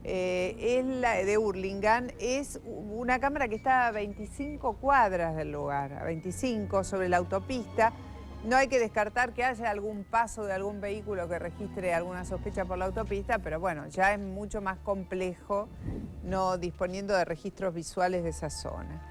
es la de Hurlingham. Es una cámara que está a 25 cuadras del lugar, a 25 sobre la autopista. No hay que descartar que haya algún paso de algún vehículo que registre alguna sospecha por la autopista, pero bueno, ya es mucho más complejo no disponiendo de registros visuales de esa zona.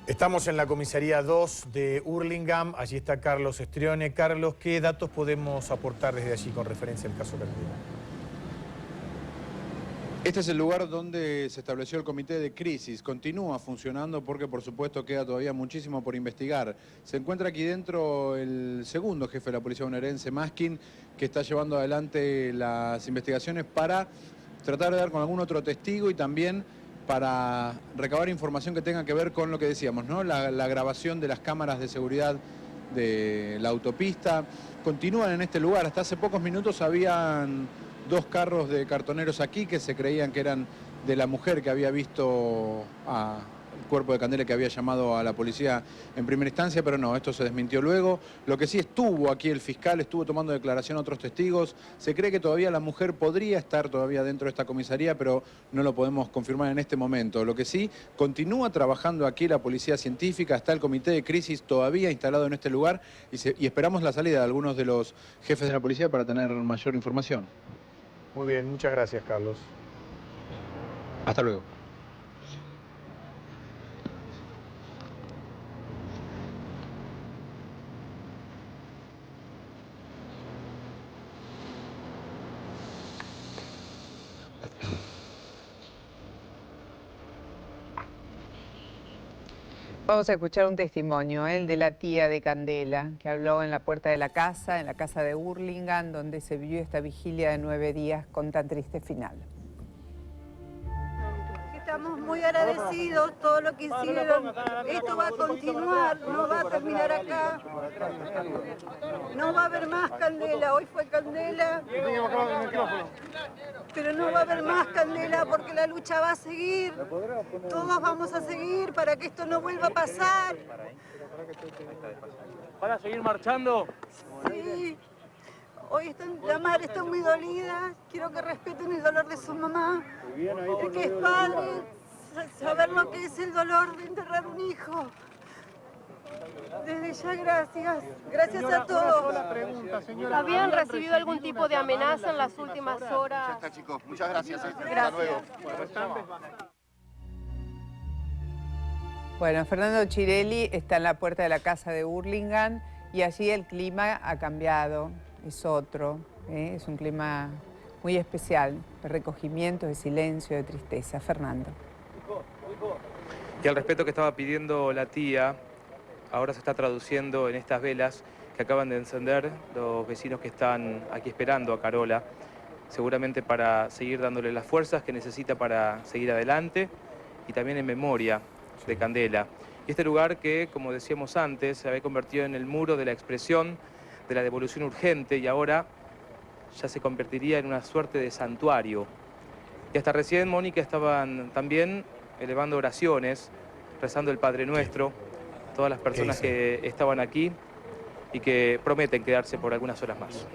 Estamos en la comisaría 2 de Hurlingham, allí está Carlos Estrione. Carlos, ¿qué datos podemos aportar desde allí con referencia al caso Candela? Este es el lugar donde se estableció el comité de crisis. Continúa funcionando porque, por supuesto, queda todavía muchísimo por investigar. Se encuentra aquí dentro el segundo jefe de la policía bonaerense, Maskin, que está llevando adelante las investigaciones para tratar de dar con algún otro testigo y también para recabar información que tenga que ver con lo que decíamos, ¿no? La grabación de las cámaras de seguridad de la autopista. Continúan en este lugar. Hasta hace pocos minutos habían 2 carros de cartoneros aquí que se creían que eran de la mujer que había visto el cuerpo de Candela, que había llamado a la policía en primera instancia, pero no, esto se desmintió luego. Lo que sí estuvo aquí el fiscal, estuvo tomando declaración a otros testigos. Se cree que todavía la mujer podría estar todavía dentro de esta comisaría, pero no lo podemos confirmar en este momento. Lo que sí, continúa trabajando aquí la policía científica, está el comité de crisis todavía instalado en este lugar y esperamos la salida de algunos de los jefes de la policía para tener mayor información. Muy bien, muchas gracias, Carlos. Hasta luego. Vamos a escuchar un testimonio, el de la tía de Candela, que habló en la puerta de la casa, en la casa de Hurlingham, donde se vivió esta vigilia de 9 días con tan triste final. Estamos muy agradecidos, todo lo que hicieron. Esto va a continuar, no va a terminar acá. No va a haber más Candela, hoy fue Candela. Pero no va a haber más Candela porque la lucha va a seguir. Todos vamos a seguir para que esto no vuelva a pasar. ¿Van a seguir marchando? Sí. Hoy la madre está muy dolida, quiero que respeten el dolor de su mamá, el que es padre, saber lo que es el dolor de enterrar un hijo. Desde ya, gracias. Gracias a todos. ¿Habían recibido algún tipo de amenaza en las últimas horas? Ya está, chicos. Muchas gracias. Gracias. Hasta luego. Bueno, Fernando Chirelli está en la puerta de la casa de Hurlingham y allí el clima ha cambiado. Es otro, es un clima muy especial, de recogimiento, de silencio, de tristeza. Fernando. Y el respeto que estaba pidiendo la tía, ahora se está traduciendo en estas velas que acaban de encender los vecinos que están aquí esperando a Carola, seguramente para seguir dándole las fuerzas que necesita para seguir adelante y también en memoria de Candela. Y este lugar que, como decíamos antes, se había convertido en el muro de la expresión de la devolución urgente y ahora ya se convertiría en una suerte de santuario. Y hasta recién, Mónica, estaban también elevando oraciones, rezando el Padre Nuestro, todas las personas que estaban aquí y que prometen quedarse por algunas horas más.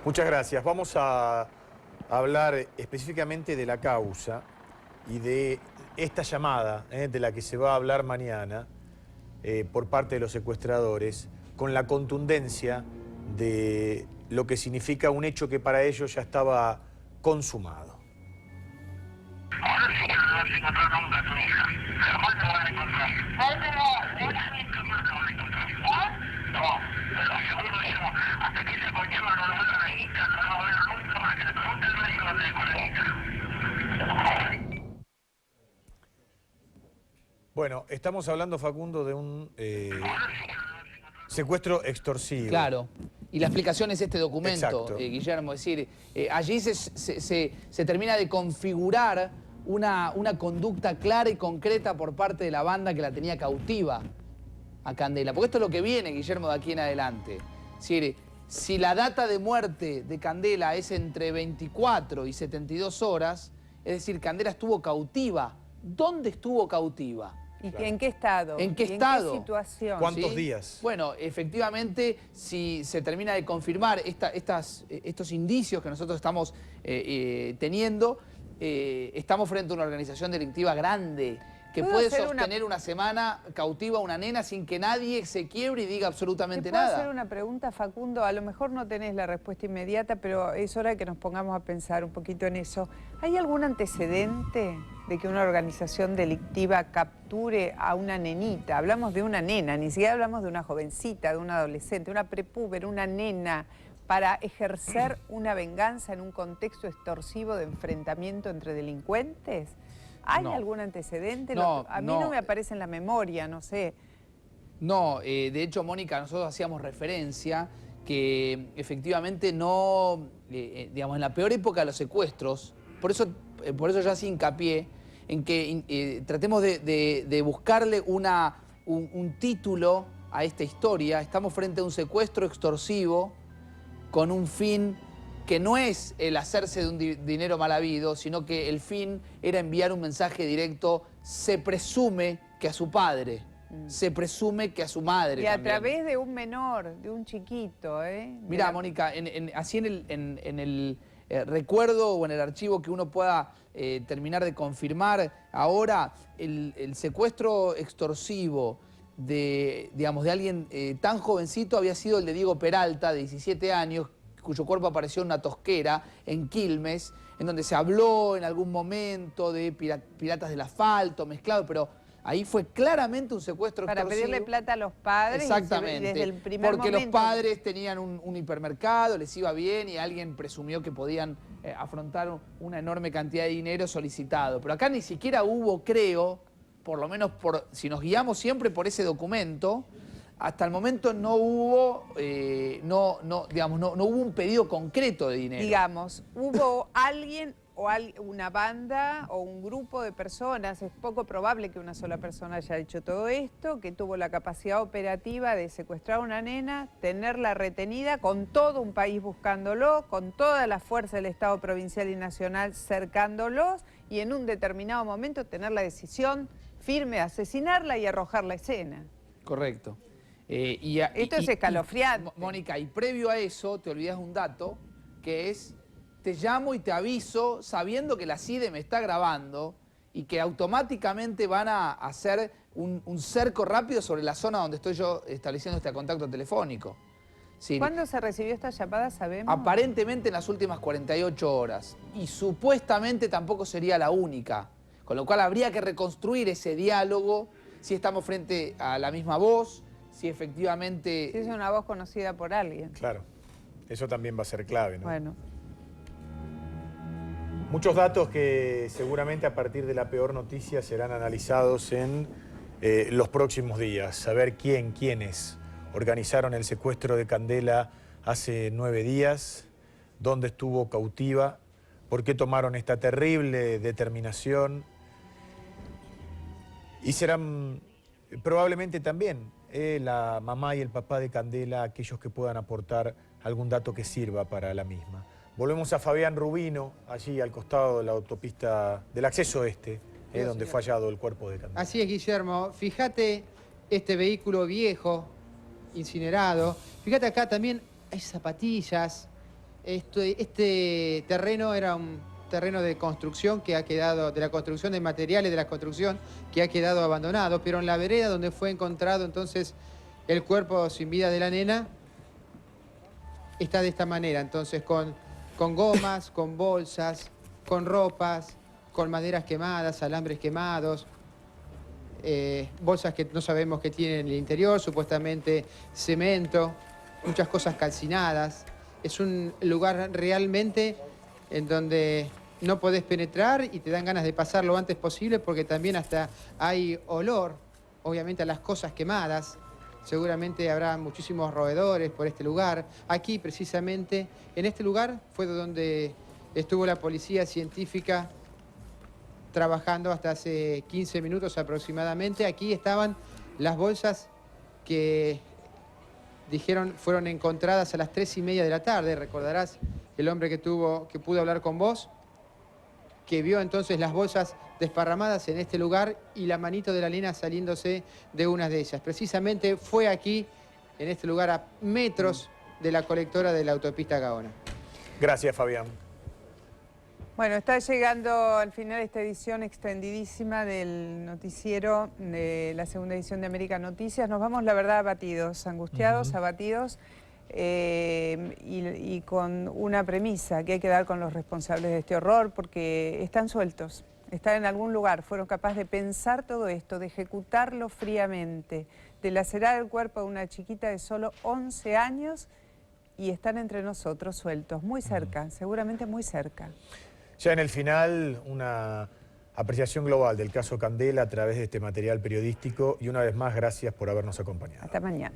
Muchas gracias. Vamos a hablar específicamente de la causa y de esta llamada de la que se va a hablar mañana por parte de los secuestradores, con la contundencia de lo que significa un hecho que para ellos ya estaba consumado. Ahora sí que no vas a encontrar nunca a tu hija. Jamás la van a encontrar. Ay, pero jamás la van a encontrar. No, te lo aseguro yo. Hasta que ese colchón no lo la guita, no va a ver nunca más. Que le pregunte al médico dónde dejó la guita. Bueno, estamos hablando, Facundo, de un secuestro extorsivo. Claro. Y la explicación es este documento, Guillermo. Es decir, allí se termina de configurar una conducta clara y concreta por parte de la banda que la tenía cautiva a Candela. Porque esto es lo que viene, Guillermo, de aquí en adelante. Es decir, Si la data de muerte de Candela es entre 24 y 72 horas, es decir, Candela estuvo cautiva. ¿Dónde estuvo cautiva? ¿Y en qué estado? ¿En qué estado? ¿En qué situación? ¿Cuántos días? Bueno, efectivamente, si se termina de confirmar estos indicios que nosotros estamos teniendo, estamos frente a una organización delictiva grande que puede sostener una semana cautiva a una nena sin que nadie se quiebre y diga absolutamente nada. ¿Te puedo hacer una pregunta, Facundo? A lo mejor no tenés la respuesta inmediata, pero es hora de que nos pongamos a pensar un poquito en eso. ¿Hay algún antecedente de que una organización delictiva capture a una nenita? Hablamos de una nena, ni siquiera hablamos de una jovencita, de una adolescente, una prepúber, una nena, para ejercer una venganza en un contexto extorsivo de enfrentamiento entre delincuentes. ¿Hay algún antecedente? A mí no me aparece en la memoria, no sé. No, de hecho, Mónica, nosotros hacíamos referencia que efectivamente no, digamos, en la peor época de los secuestros, por eso yo hacía hincapié en que tratemos de buscarle un título a esta historia. Estamos frente a un secuestro extorsivo con un fin que no es el hacerse de un dinero mal habido, sino que el fin era enviar un mensaje directo, se presume que a su padre, se presume que a su madre y a también. Través de un menor, de un chiquito, ¿eh? Mira, Mónica, así en el recuerdo o en el archivo que uno pueda terminar de confirmar ahora, el secuestro extorsivo de alguien tan jovencito había sido el de Diego Peralta, de 17 años, cuyo cuerpo apareció en una tosquera en Quilmes, en donde se habló en algún momento de piratas del asfalto, mezclado, pero ahí fue claramente un secuestro extorsivo. Para pedirle plata a los padres. Exactamente, desde el primer porque momento. los padres tenían un hipermercado, les iba bien y alguien presumió que podían afrontar una enorme cantidad de dinero solicitado. Pero acá ni siquiera hubo, creo, por lo menos si nos guiamos siempre por ese documento, hasta el momento no hubo, no hubo un pedido concreto de dinero. Digamos, hubo alguien o una banda o un grupo de personas, es poco probable que una sola persona haya hecho todo esto, que tuvo la capacidad operativa de secuestrar a una nena, tenerla retenida con todo un país buscándolo, con toda la fuerza del Estado provincial y nacional cercándolos y en un determinado momento tener la decisión firme de asesinarla y arrojar la escena. Correcto. Esto es escalofriante. Mónica, y previo a eso te olvidas un dato, que es, te llamo y te aviso sabiendo que la CIDE me está grabando y que automáticamente van a hacer un cerco rápido sobre la zona donde estoy yo estableciendo este contacto telefónico. Sí. ¿Cuándo se recibió esta llamada, sabemos? Aparentemente en las últimas 48 horas. Y supuestamente tampoco sería la única. Con lo cual habría que reconstruir ese diálogo, si estamos frente a la misma voz, si efectivamente... Si es una voz conocida por alguien. Claro, eso también va a ser clave, ¿no? Bueno. Muchos datos que seguramente a partir de la peor noticia serán analizados en los próximos días. Saber quiénes organizaron el secuestro de Candela hace 9 días, dónde estuvo cautiva, por qué tomaron esta terrible determinación. Y serán probablemente también la mamá y el papá de Candela aquellos que puedan aportar algún dato que sirva para la misma. Volvemos a Fabián Rubino, allí al costado de la autopista del acceso donde fue hallado el cuerpo de Candela. Así es, Guillermo. Fíjate este vehículo viejo, incinerado. Fíjate acá también hay zapatillas. Este terreno era un terreno de construcción que ha quedado, de la construcción de materiales de la construcción, que ha quedado abandonado, pero en la vereda donde fue encontrado entonces el cuerpo sin vida de la nena, está de esta manera, entonces con gomas, con bolsas, con ropas, con maderas quemadas, alambres quemados, bolsas que no sabemos qué tienen en el interior, supuestamente cemento, muchas cosas calcinadas. Es un lugar realmente en donde no podés penetrar y te dan ganas de pasar lo antes posible porque también hasta hay olor, obviamente, a las cosas quemadas. Seguramente habrá muchísimos roedores por este lugar. Aquí, precisamente, en este lugar fue donde estuvo la policía científica trabajando hasta hace 15 minutos aproximadamente. Aquí estaban las bolsas que dijeron fueron encontradas a las 3:30 de la tarde. Recordarás el hombre que pudo hablar con vos, que vio entonces las bolsas desparramadas en este lugar y la manito de la nena saliéndose de una de ellas. Precisamente fue aquí, en este lugar, a metros de la colectora de la autopista Gaona. Gracias, Fabián. Bueno, está llegando al final esta edición extendidísima del noticiero de la segunda edición de América Noticias. Nos vamos, la verdad, abatidos, angustiados, abatidos, y con una premisa, que hay que dar con los responsables de este horror, porque están sueltos, están en algún lugar, fueron capaces de pensar todo esto, de ejecutarlo fríamente, de lacerar el cuerpo de una chiquita de solo 11 años y están entre nosotros sueltos, muy cerca, seguramente muy cerca. Ya en el final, una apreciación global del caso Candela a través de este material periodístico y una vez más, gracias por habernos acompañado. Hasta mañana.